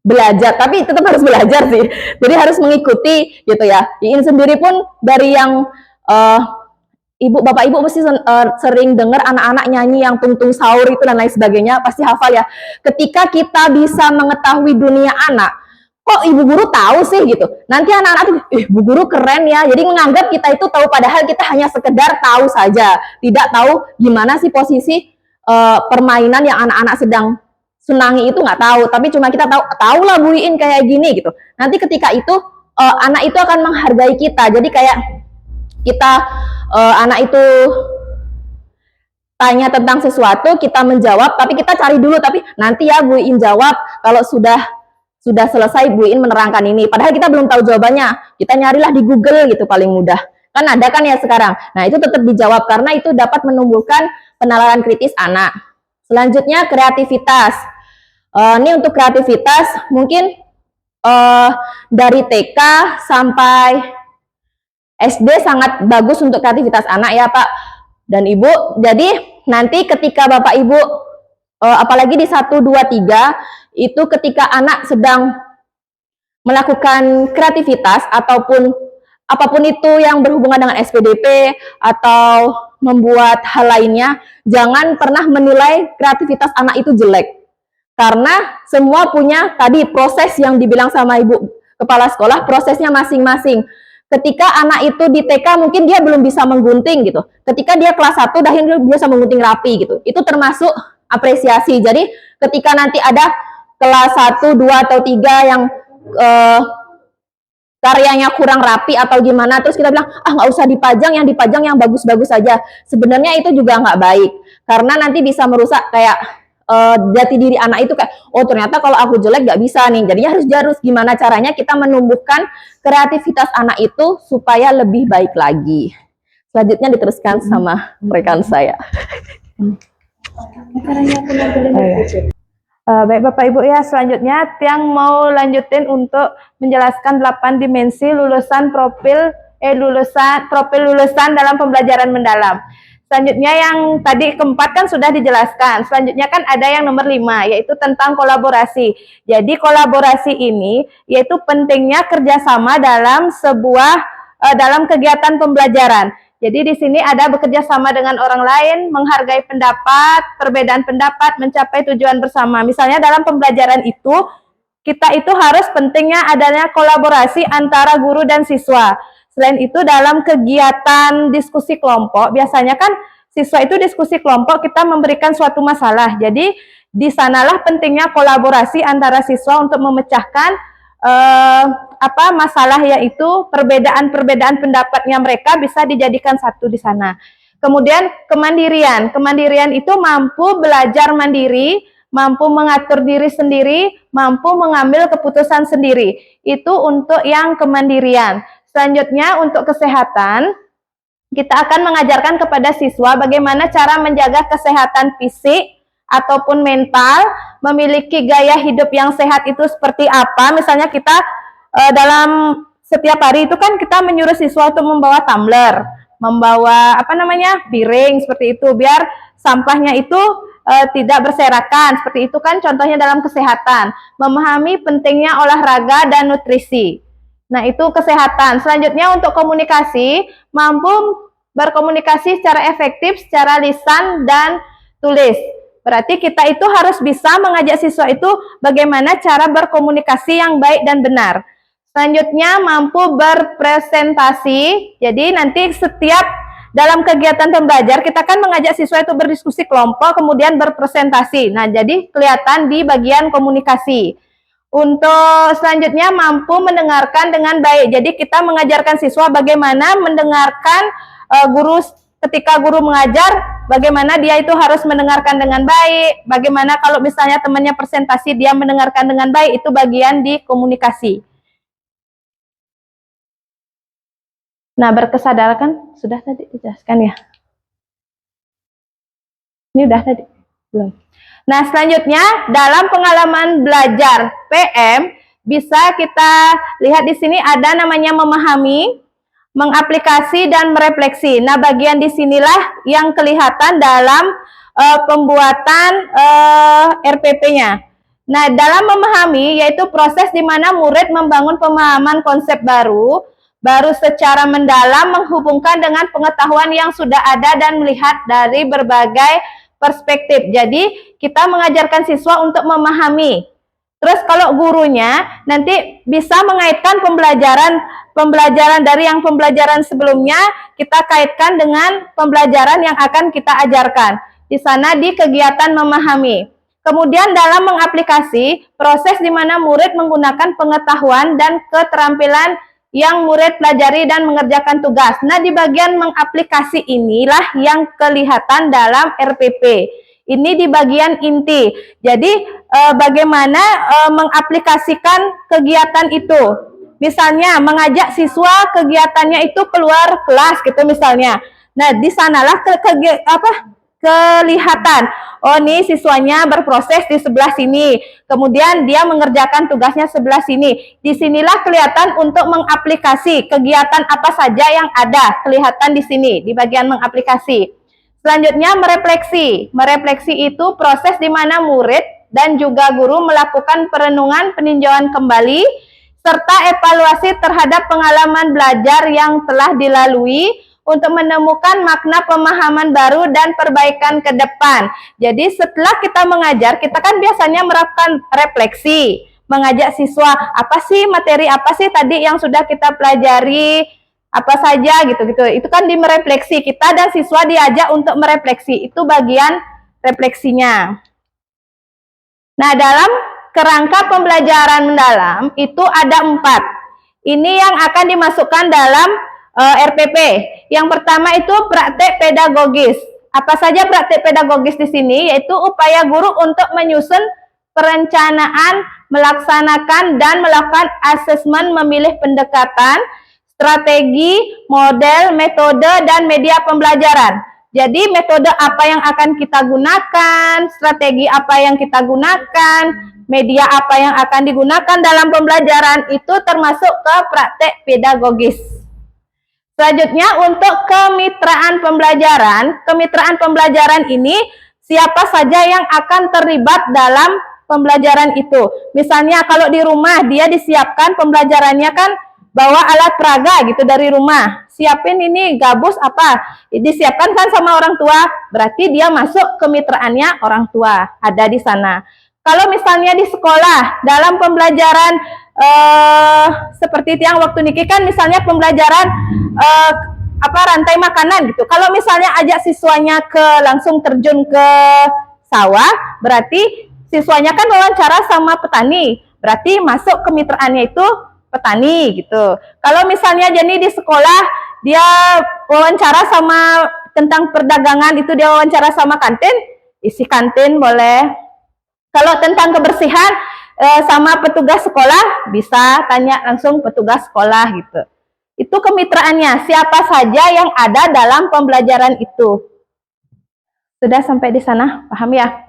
S3: belajar, tapi tetap harus belajar sih. Jadi harus mengikuti gitu ya. Iin sendiri pun dari yang Bapak Ibu mesti sering dengar anak-anak nyanyi yang tung-tung sahur itu dan lain sebagainya, pasti hafal ya. Ketika kita bisa mengetahui dunia anak, kok ibu guru tahu sih gitu. Nanti anak-anak tuh, bu guru keren ya. Jadi menganggap kita itu tahu, padahal kita hanya sekedar tahu saja. Tidak tahu gimana sih posisi permainan yang anak-anak sedang senangi itu nggak tahu, tapi cuma kita tahu lah Bu Iin kayak gini gitu. Nanti ketika itu anak itu akan menghargai kita. Jadi kayak kita anak itu tanya tentang sesuatu, kita menjawab, tapi kita cari dulu, tapi nanti ya Bu Iin jawab kalau sudah selesai Bu Iin menerangkan ini. Padahal kita belum tahu jawabannya. Kita nyarilah di Google gitu paling mudah. Kan ada kan ya sekarang. Nah, itu tetap dijawab karena itu dapat menumbuhkan penalaran kritis anak. Selanjutnya kreativitas. Ini untuk kreativitas mungkin dari TK sampai SD sangat bagus untuk kreativitas anak ya Pak dan Ibu. Jadi nanti ketika Bapak Ibu apalagi di 1, 2, 3 itu ketika anak sedang melakukan kreativitas ataupun apapun itu yang berhubungan dengan SPDP atau membuat hal lainnya, jangan pernah menilai kreativitas anak itu jelek. Karena semua punya tadi proses yang dibilang sama Ibu Kepala Sekolah, prosesnya masing-masing. Ketika anak itu di TK mungkin dia belum bisa menggunting gitu. Ketika dia kelas 1 dia bisa menggunting rapi gitu. Itu termasuk apresiasi. Jadi ketika nanti ada kelas 1, 2 atau 3 yang karyanya kurang rapi atau gimana, terus kita bilang, ah nggak usah dipajang, yang dipajang yang bagus-bagus saja. Sebenarnya itu juga nggak baik. Karena nanti bisa merusak kayak jati diri anak itu kayak, oh ternyata kalau aku jelek nggak bisa nih. Jadinya harus gimana caranya kita menumbuhkan kreativitas anak itu supaya lebih baik lagi. Selanjutnya diteruskan sama rekan saya.
S4: Baik Bapak Ibu ya, selanjutnya Tiang mau lanjutin untuk menjelaskan 8 dimensi lulusan profil lulusan dalam pembelajaran mendalam. Selanjutnya yang tadi keempat kan sudah dijelaskan. Selanjutnya kan ada yang nomor 5, yaitu tentang kolaborasi. Jadi kolaborasi ini yaitu pentingnya kerjasama dalam dalam kegiatan pembelajaran. Jadi di sini ada bekerja sama dengan orang lain, menghargai pendapat, perbedaan pendapat, mencapai tujuan bersama. Misalnya dalam pembelajaran itu, kita itu harus pentingnya adanya kolaborasi antara guru dan siswa. Selain itu dalam kegiatan diskusi kelompok, biasanya kan siswa itu diskusi kelompok, kita memberikan suatu masalah. Jadi di sanalah pentingnya kolaborasi antara siswa untuk memecahkan masalah, yaitu perbedaan pendapatnya mereka bisa dijadikan satu di sana. Kemudian kemandirian. Kemandirian itu mampu belajar mandiri, mampu mengatur diri sendiri, mampu mengambil keputusan sendiri. Itu untuk yang kemandirian. Selanjutnya untuk kesehatan, kita akan mengajarkan kepada siswa bagaimana cara menjaga kesehatan fisik ataupun mental, memiliki gaya hidup yang sehat itu seperti apa. Misalnya kita dalam setiap hari itu kan kita menyuruh siswa untuk membawa tumbler, membawa piring seperti itu biar sampahnya itu tidak berserakan. Seperti itu kan contohnya dalam kesehatan. Memahami pentingnya olahraga dan nutrisi. Nah, itu kesehatan. Selanjutnya untuk komunikasi, mampu berkomunikasi secara efektif, secara lisan dan tulis. Berarti kita itu harus bisa mengajak siswa itu bagaimana cara berkomunikasi yang baik dan benar. Selanjutnya mampu berpresentasi. Jadi nanti setiap dalam kegiatan pembelajar kita kan mengajak siswa itu berdiskusi kelompok, kemudian berpresentasi. Nah, jadi kelihatan di bagian komunikasi. Untuk selanjutnya mampu mendengarkan dengan baik. Jadi kita mengajarkan siswa bagaimana mendengarkan guru ketika guru mengajar, bagaimana dia itu harus mendengarkan dengan baik. Bagaimana kalau misalnya temannya presentasi dia mendengarkan dengan baik, itu bagian di komunikasi. Nah, berkesadaran kan sudah tadi dijelaskan ya. Ini udah tadi belum? Nah, selanjutnya dalam pengalaman belajar PM bisa kita lihat di sini ada namanya memahami, mengaplikasi dan merefleksi. Nah, bagian di sinilah yang kelihatan dalam pembuatan RPP-nya. Nah, dalam memahami yaitu proses di mana murid membangun pemahaman konsep baru secara mendalam, menghubungkan dengan pengetahuan yang sudah ada dan melihat dari berbagai perspektif. Jadi kita mengajarkan siswa untuk memahami. Terus kalau gurunya nanti bisa mengaitkan pembelajaran dari yang pembelajaran sebelumnya, kita kaitkan dengan pembelajaran yang akan kita ajarkan. Di sana di kegiatan memahami. Kemudian dalam mengaplikasi, proses di mana murid menggunakan pengetahuan dan keterampilan yang murid pelajari dan mengerjakan tugas. Nah, di bagian mengaplikasi inilah yang kelihatan dalam RPP. Ini di bagian inti. Jadi, bagaimana mengaplikasikan kegiatan itu. Misalnya, mengajak siswa kegiatannya itu keluar kelas gitu misalnya. Nah, di sanalah kelihatan. Oh, nih siswanya berproses di sebelah sini. Kemudian dia mengerjakan tugasnya sebelah sini. Disinilah kelihatan untuk mengaplikasi kegiatan apa saja yang ada. Kelihatan di sini, di bagian mengaplikasi. Selanjutnya merefleksi. Merefleksi itu proses di mana murid dan juga guru melakukan perenungan, peninjauan kembali. serta evaluasi terhadap pengalaman belajar yang telah dilalui untuk menemukan makna pemahaman baru dan perbaikan ke depan. Jadi setelah kita mengajar, kita kan biasanya melakukan refleksi, mengajak siswa, apa sih materi apa sih tadi yang sudah kita pelajari, apa saja gitu-gitu. Itu kan di merefleksi, kita dan siswa diajak untuk merefleksi, itu bagian refleksinya. Nah, dalam kerangka pembelajaran mendalam itu ada 4. Ini yang akan dimasukkan dalam RPP. Yang pertama itu praktek pedagogis. Apa saja praktek pedagogis di sini? Yaitu upaya guru untuk menyusun perencanaan, melaksanakan dan melakukan asesmen, memilih pendekatan, strategi, model, metode, dan media pembelajaran. Jadi metode apa yang akan kita gunakan, strategi apa yang kita gunakan, media apa yang akan digunakan dalam pembelajaran itu termasuk ke praktek pedagogis. Selanjutnya untuk kemitraan pembelajaran ini siapa saja yang akan terlibat dalam pembelajaran itu. Misalnya kalau di rumah dia disiapkan pembelajarannya kan bawa alat peraga gitu dari rumah. Siapin ini gabus apa? Disiapkan kan sama orang tua, berarti dia masuk kemitraannya orang tua, ada di sana. Kalau misalnya di sekolah dalam pembelajaran seperti yang waktu niki kan misalnya pembelajaran rantai makanan gitu. Kalau misalnya ajak siswanya langsung terjun ke sawah, berarti siswanya kan wawancara sama petani, berarti masuk kemitraannya itu petani gitu. Kalau misalnya Jenny di sekolah dia wawancara sama tentang perdagangan, itu dia wawancara sama kantin, isi kantin boleh. Kalau tentang kebersihan sama petugas sekolah bisa tanya langsung petugas sekolah gitu. Itu kemitraannya, siapa saja yang ada dalam pembelajaran itu. Sudah sampai di sana, paham ya?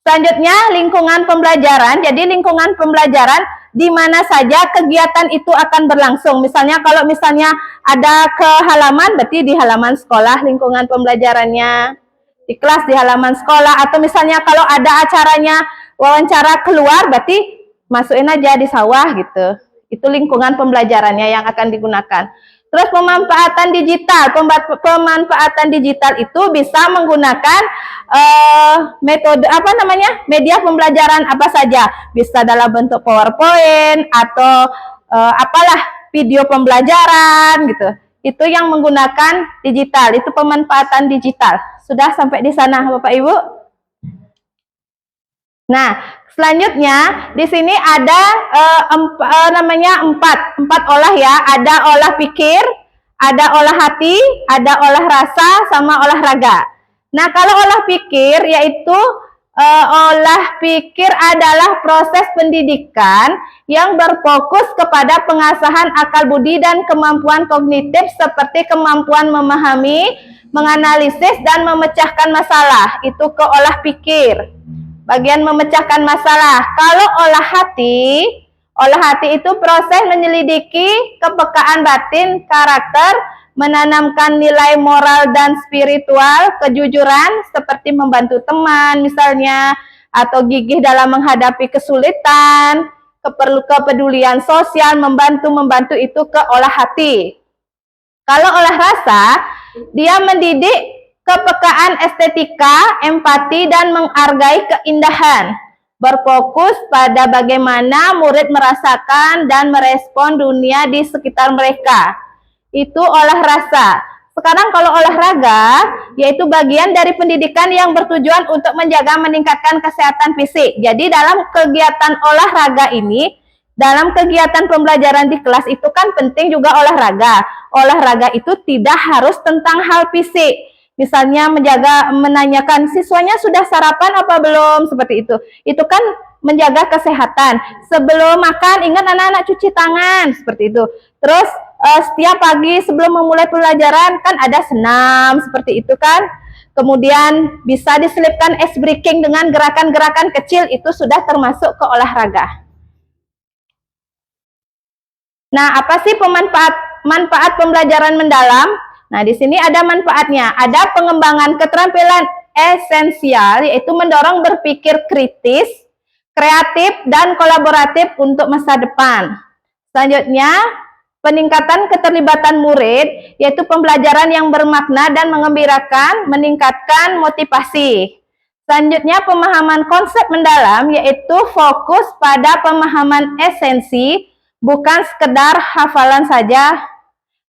S4: Selanjutnya lingkungan pembelajaran. Jadi lingkungan pembelajaran di mana saja kegiatan itu akan berlangsung. Misalnya kalau misalnya ada ke halaman, berarti di halaman sekolah lingkungan pembelajarannya. Di kelas di halaman sekolah, atau misalnya kalau ada acaranya wawancara keluar, berarti masukin aja di sawah gitu. Itu lingkungan pembelajarannya yang akan digunakan. Terus pemanfaatan digital. Pemanfaatan digital itu bisa menggunakan metode media pembelajaran apa saja. Bisa dalam bentuk PowerPoint atau video pembelajaran gitu. Itu yang menggunakan digital. Itu pemanfaatan digital. Sudah sampai di sana Bapak Ibu? Nah, selanjutnya di sini ada empat olah ya. Ada olah pikir, ada olah hati, ada olah rasa, sama olahraga. Nah, kalau olah pikir yaitu olah pikir adalah proses pendidikan yang berfokus kepada pengasahan akal budi dan kemampuan kognitif seperti kemampuan memahami, menganalisis, dan memecahkan masalah. Itu ke olah pikir. Bagian memecahkan masalah. Kalau olah hati itu proses menyelidiki kepekaan batin, karakter, menanamkan nilai moral dan spiritual, kejujuran, seperti membantu teman misalnya, atau gigih dalam menghadapi kesulitan, kepedulian sosial, membantu itu ke olah hati. Kalau olah rasa, dia mendidik kepekaan estetika, empati, dan menghargai keindahan. Berfokus pada bagaimana murid merasakan dan merespon dunia di sekitar mereka. Itu olah rasa. Sekarang kalau olahraga, yaitu bagian dari pendidikan yang bertujuan untuk menjaga meningkatkan kesehatan fisik. Jadi dalam kegiatan olahraga ini, dalam kegiatan pembelajaran di kelas itu kan penting juga olahraga. Olahraga itu tidak harus tentang hal fisik. Misalnya menanyakan siswanya sudah sarapan apa belum, seperti itu. Itu kan menjaga kesehatan. Sebelum makan ingat anak-anak cuci tangan, seperti itu. Terus setiap pagi sebelum memulai pelajaran kan ada senam, seperti itu kan. Kemudian bisa diselipkan ice breaking dengan gerakan-gerakan kecil, itu sudah termasuk ke olahraga. Nah, apa sih manfaat pembelajaran mendalam? Nah, di sini ada manfaatnya. Ada pengembangan keterampilan esensial, yaitu mendorong berpikir kritis, kreatif, dan kolaboratif untuk masa depan. Selanjutnya, peningkatan keterlibatan murid, yaitu pembelajaran yang bermakna dan mengembirakan, meningkatkan motivasi. Selanjutnya, pemahaman konsep mendalam, yaitu fokus pada pemahaman esensi, bukan sekedar hafalan saja,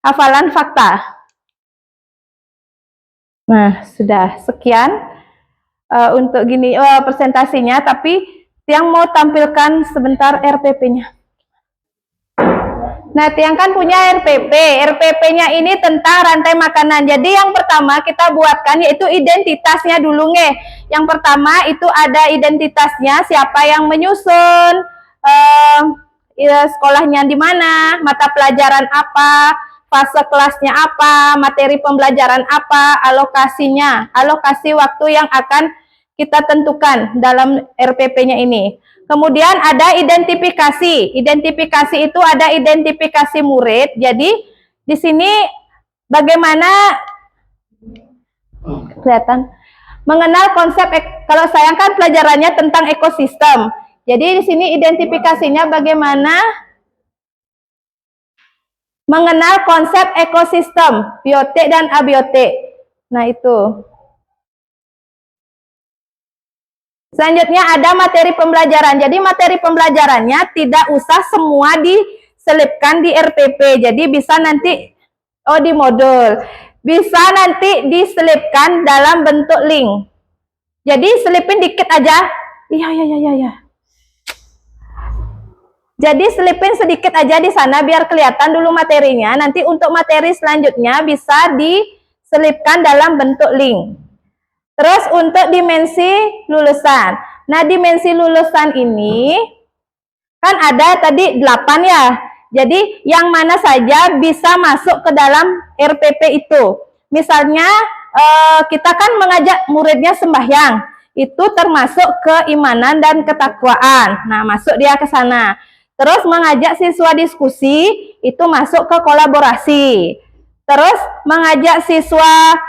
S4: hafalan fakta. Nah, sudah sekian untuk gini presentasinya, tapi yang mau tampilkan sebentar RPP-nya. Nah, Tiang kan punya RPP. RPP-nya ini tentang rantai makanan. Jadi yang pertama kita buatkan yaitu identitasnya dulu nge. Yang pertama itu ada identitasnya, siapa yang menyusun, sekolahnya di mana, mata pelajaran apa, fase kelasnya apa, materi pembelajaran apa, alokasinya, alokasi waktu yang akan kita tentukan dalam RPP-nya ini. Kemudian ada identifikasi. Identifikasi itu ada identifikasi murid. Jadi di sini bagaimana kelihatan mengenal konsep, kalau saya kan pelajarannya tentang ekosistem. Jadi di sini identifikasinya bagaimana mengenal konsep ekosistem, biotik dan abiotik. Nah, itu. Selanjutnya ada materi pembelajaran. Jadi materi pembelajarannya tidak usah semua diselipkan di RPP. Jadi bisa nanti di modul. Bisa nanti diselipkan dalam bentuk link. Jadi selipin dikit aja. Iya. Jadi selipin sedikit aja di sana biar kelihatan dulu materinya. Nanti untuk materi selanjutnya bisa diselipkan dalam bentuk link. Terus untuk dimensi lulusan. Nah, dimensi lulusan ini kan ada tadi 8 ya. Jadi yang mana saja bisa masuk ke dalam RPP itu. Misalnya kita kan mengajak muridnya sembahyang. Itu termasuk keimanan dan ketakwaan. Nah, masuk dia ke sana. Terus mengajak siswa diskusi, itu masuk ke kolaborasi. Terus mengajak siswa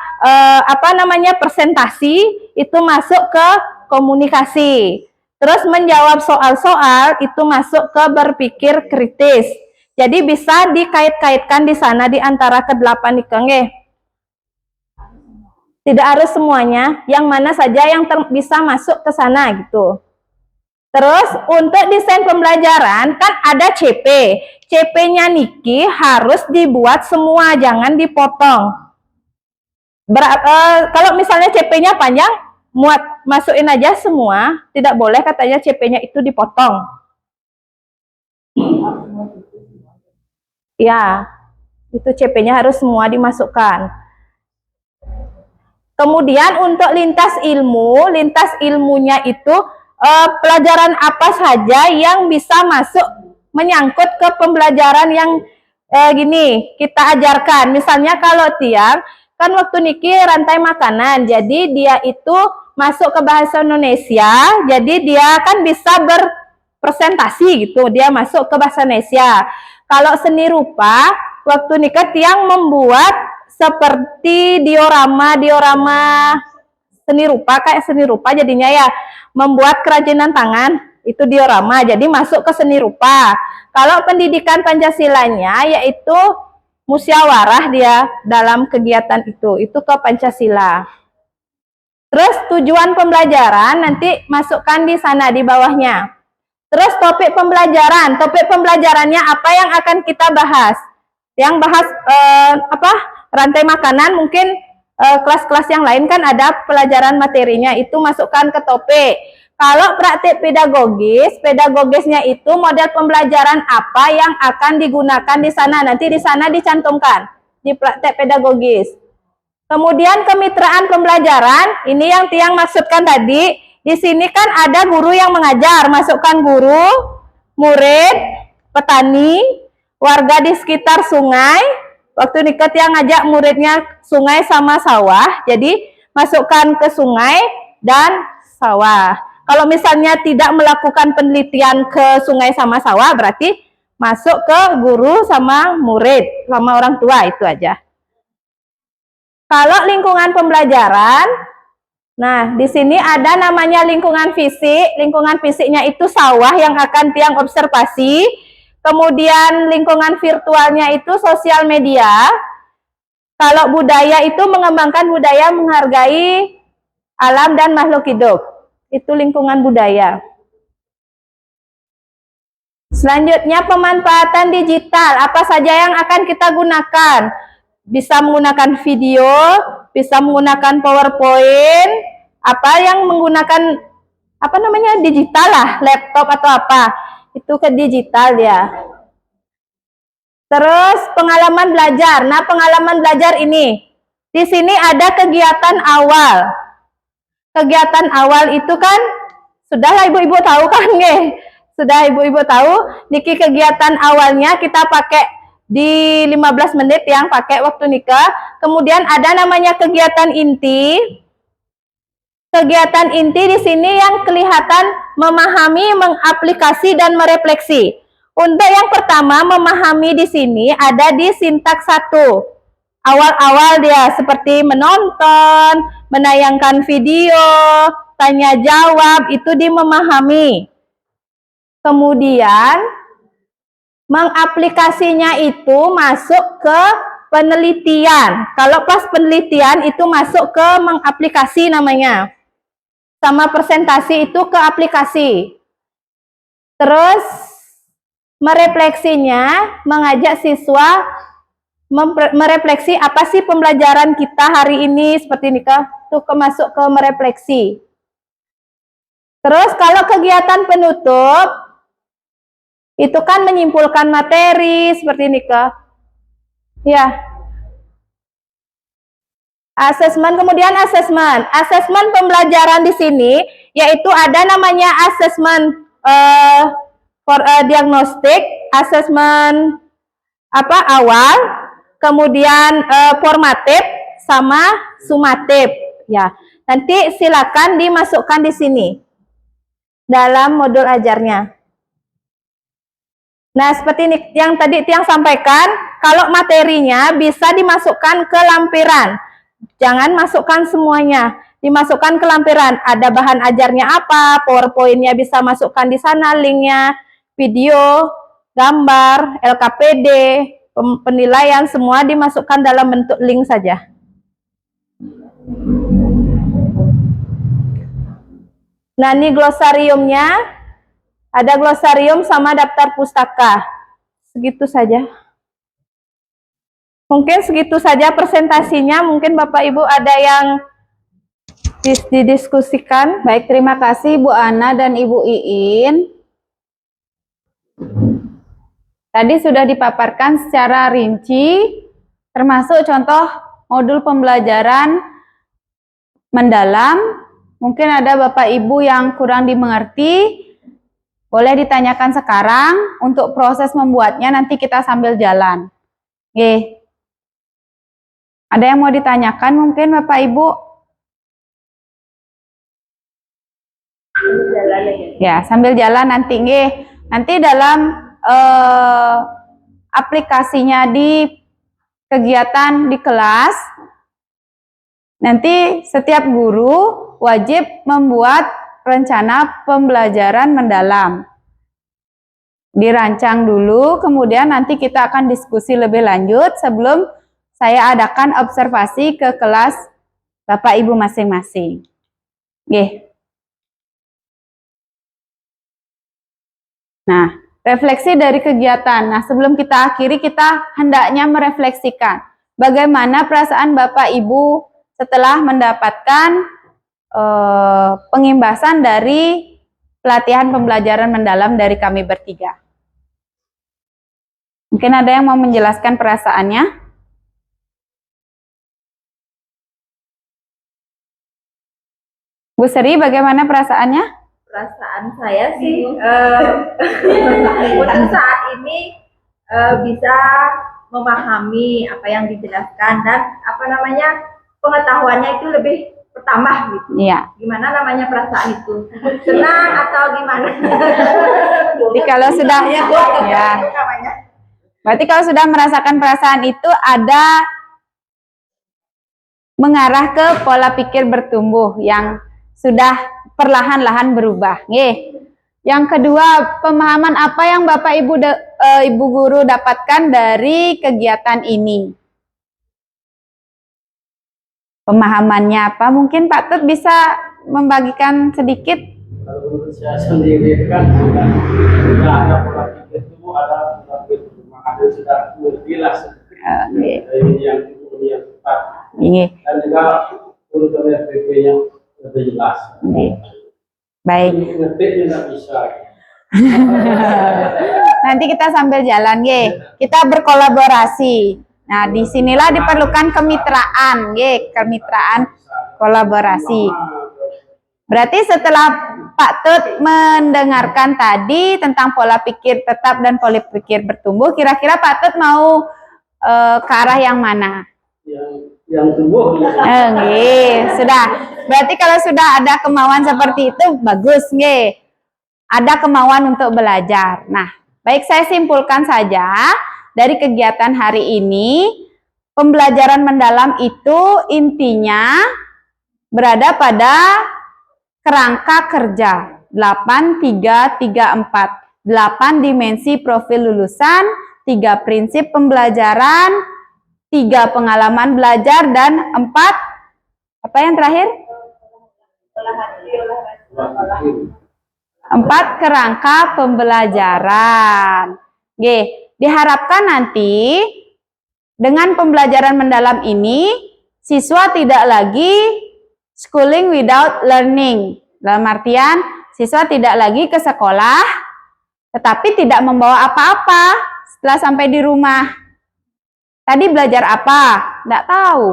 S4: presentasi, itu masuk ke komunikasi. Terus menjawab soal-soal, itu masuk ke berpikir kritis. Jadi bisa dikait-kaitkan di sana di antara ke-8 itu. Tidak harus semuanya, yang mana saja yang bisa masuk ke sana gitu. Terus untuk desain pembelajaran kan ada CP. CP-nya Niki harus dibuat semua, jangan dipotong. Kalau misalnya CP-nya panjang, masukin aja semua, tidak boleh katanya CP-nya itu dipotong. Ya, itu CP-nya harus semua dimasukkan. Kemudian untuk lintas ilmunya itu pelajaran apa saja yang bisa masuk menyangkut ke pembelajaran yang gini kita ajarkan. Misalnya kalau Tiang kan waktu Niki rantai makanan, jadi dia itu masuk ke bahasa Indonesia, jadi dia kan bisa berpresentasi gitu, dia masuk ke bahasa Indonesia. Kalau seni rupa, waktu Niki Tiang membuat seperti diorama seni rupa, kayak seni rupa jadinya ya, membuat kerajinan tangan, itu diorama, jadi masuk ke seni rupa. Kalau pendidikan Pancasilanya, yaitu musyawarah dia dalam kegiatan itu ke Pancasila. Terus tujuan pembelajaran nanti masukkan di sana di bawahnya. Terus topik pembelajarannya apa yang akan kita bahas? Yang bahas rantai makanan, mungkin kelas-kelas yang lain kan ada pelajaran materinya, itu masukkan ke topik. Kalau praktik pedagogisnya itu model pembelajaran apa yang akan digunakan di sana, nanti di sana dicantumkan di praktik pedagogis. Kemudian kemitraan pembelajaran, ini yang Tiang maksudkan tadi. Di sini kan ada guru yang mengajar, masukkan guru, murid, petani, warga di sekitar sungai. Waktu Nika Tiang ngajak muridnya sungai sama sawah, jadi masukkan ke sungai dan sawah. Kalau misalnya tidak melakukan penelitian ke sungai sama sawah, berarti masuk ke guru sama murid, sama orang tua, itu aja. Kalau lingkungan pembelajaran, nah di sini ada namanya lingkungan fisik. Lingkungan fisiknya itu sawah yang akan Tiang observasi. Kemudian lingkungan virtualnya itu sosial media. Kalau budaya itu mengembangkan budaya menghargai alam dan makhluk hidup. Itu lingkungan budaya. Selanjutnya pemanfaatan digital. Apa saja yang akan kita gunakan? Bisa menggunakan video, bisa menggunakan PowerPoint, apa yang menggunakan apa namanya digital lah, laptop atau apa. Itu ke digital ya. Terus pengalaman belajar. Nah, pengalaman belajar ini. Di sini ada kegiatan awal. Kegiatan awal itu kan sudahlah ibu-ibu tahu kan nggih? Sudah ibu-ibu tahu, niki kegiatan awalnya kita pakai di 15 menit yang pakai waktu nikah. Kemudian ada namanya kegiatan inti. Kegiatan inti di sini yang kelihatan memahami, mengaplikasi dan merefleksi. Untuk yang pertama memahami di sini ada di sintaks 1. Awal-awal dia seperti menonton, menayangkan video, tanya jawab, itu di memahami. Kemudian mengaplikasinya itu masuk ke penelitian. Kalau pas penelitian itu masuk ke mengaplikasi namanya. Sama presentasi itu ke aplikasi. Terus merefleksinya mengajak siswa merefleksi apa sih pembelajaran kita hari ini seperti ini tuh masuk ke merefleksi. Terus kalau kegiatan penutup itu kan menyimpulkan materi seperti ini ya. Asesmen, kemudian asesmen. Asesmen pembelajaran di sini yaitu ada namanya asesmen diagnostik, asesmen apa awal, kemudian formatif sama sumatif ya. Nanti silakan dimasukkan di sini dalam modul ajarnya. Nah, seperti ini yang tadi Tiang sampaikan, kalau materinya bisa dimasukkan ke lampiran. Jangan masukkan semuanya, dimasukkan ke lampiran. Ada bahan ajarnya apa, PowerPoint-nya bisa masukkan di sana, linknya, video, gambar, LKPD, penilaian, semua dimasukkan dalam bentuk link saja. Nah, ini glosariumnya. Ada glosarium sama daftar pustaka. Segitu saja. Mungkin segitu saja presentasinya. Mungkin Bapak Ibu ada yang didiskusikan.
S1: Baik, terima kasih Bu Ana dan Ibu Iin. Tadi sudah dipaparkan secara rinci, termasuk contoh modul pembelajaran mendalam. Mungkin ada Bapak Ibu yang kurang dimengerti. Boleh ditanyakan sekarang, untuk proses membuatnya nanti kita sambil jalan. Oke. Ada yang mau ditanyakan mungkin Bapak Ibu? Ya, sambil jalan nanti. Nanti dalam aplikasinya di kegiatan di kelas, nanti setiap guru wajib membuat rencana pembelajaran mendalam. Dirancang dulu, kemudian nanti kita akan diskusi lebih lanjut sebelum saya adakan observasi ke kelas Bapak Ibu masing-masing. Nah, refleksi dari kegiatan. Nah, sebelum kita akhiri, kita hendaknya merefleksikan bagaimana perasaan Bapak Ibu setelah mendapatkan pengimbasan dari pelatihan pembelajaran mendalam dari kami bertiga. Mungkin ada yang mau menjelaskan perasaannya? Bu Seri, bagaimana perasaannya?
S2: Perasaan saya sih untuk saat ini bisa memahami apa yang dijelaskan dan pengetahuannya itu lebih bertambah gitu.
S1: Iya.
S2: Gimana namanya perasaan itu? Senang atau gimana?
S1: Jadi kalau sudah ya. Berarti kalau sudah merasakan perasaan itu ada mengarah ke pola pikir bertumbuh yang sudah perlahan-lahan berubah. Yang kedua, pemahaman apa yang Bapak Ibu guru dapatkan dari kegiatan ini? Pemahamannya apa? Mungkin Pak Tut bisa membagikan sedikit.
S5: Kalau menurut saya sendiri kan sudah ada pola pikir itu, ada pola pikir, makanya sudah jelas ini yang tepat, dan juga urutan FPP-nya lebih jelas.
S1: Baik.
S5: Ngetiknya nggak bisa.
S1: Nanti kita sambil jalan, kita berkolaborasi. Nah, disinilah diperlukan kemitraan, kemitraan kolaborasi. Berarti setelah Pak Tut mendengarkan tadi tentang pola pikir tetap dan pola pikir bertumbuh, kira-kira Pak Tut mau ke arah yang mana?
S5: Yang tumbuh.
S1: Sudah. Berarti kalau sudah ada kemauan seperti itu, bagus, ada kemauan untuk belajar. Nah, baik, saya simpulkan saja dari kegiatan hari ini, pembelajaran mendalam itu intinya berada pada kerangka kerja 8334, 8 dimensi profil lulusan, 3 prinsip pembelajaran, 3 pengalaman belajar, dan 4 apa yang terakhir? 4 kerangka pembelajaran. Diharapkan nanti dengan pembelajaran mendalam ini siswa tidak lagi schooling without learning. Dalam artian siswa tidak lagi ke sekolah tetapi tidak membawa apa-apa setelah sampai di rumah. Tadi belajar apa? Nggak tahu.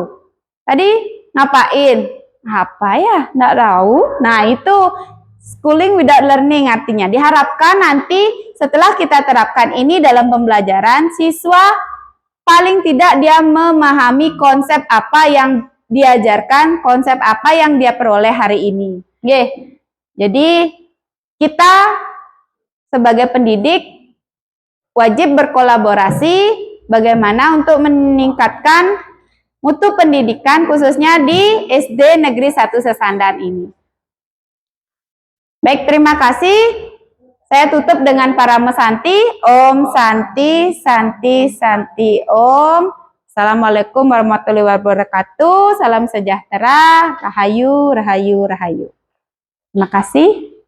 S1: Tadi ngapain? Apa ya? Nggak tahu. Nah, itu schooling without learning artinya. Diharapkan nanti setelah kita terapkan ini dalam pembelajaran, siswa paling tidak dia memahami konsep apa yang diajarkan, konsep apa yang dia peroleh hari ini. Jadi kita sebagai pendidik wajib berkolaborasi bagaimana untuk meningkatkan mutu pendidikan khususnya di SD Negeri 1 Sesandan ini. Baik, terima kasih. Saya tutup dengan para mesanti. Om Santi, Santi, Santi, Om. Assalamualaikum warahmatullahi wabarakatuh. Salam sejahtera. Rahayu, rahayu, rahayu. Terima kasih.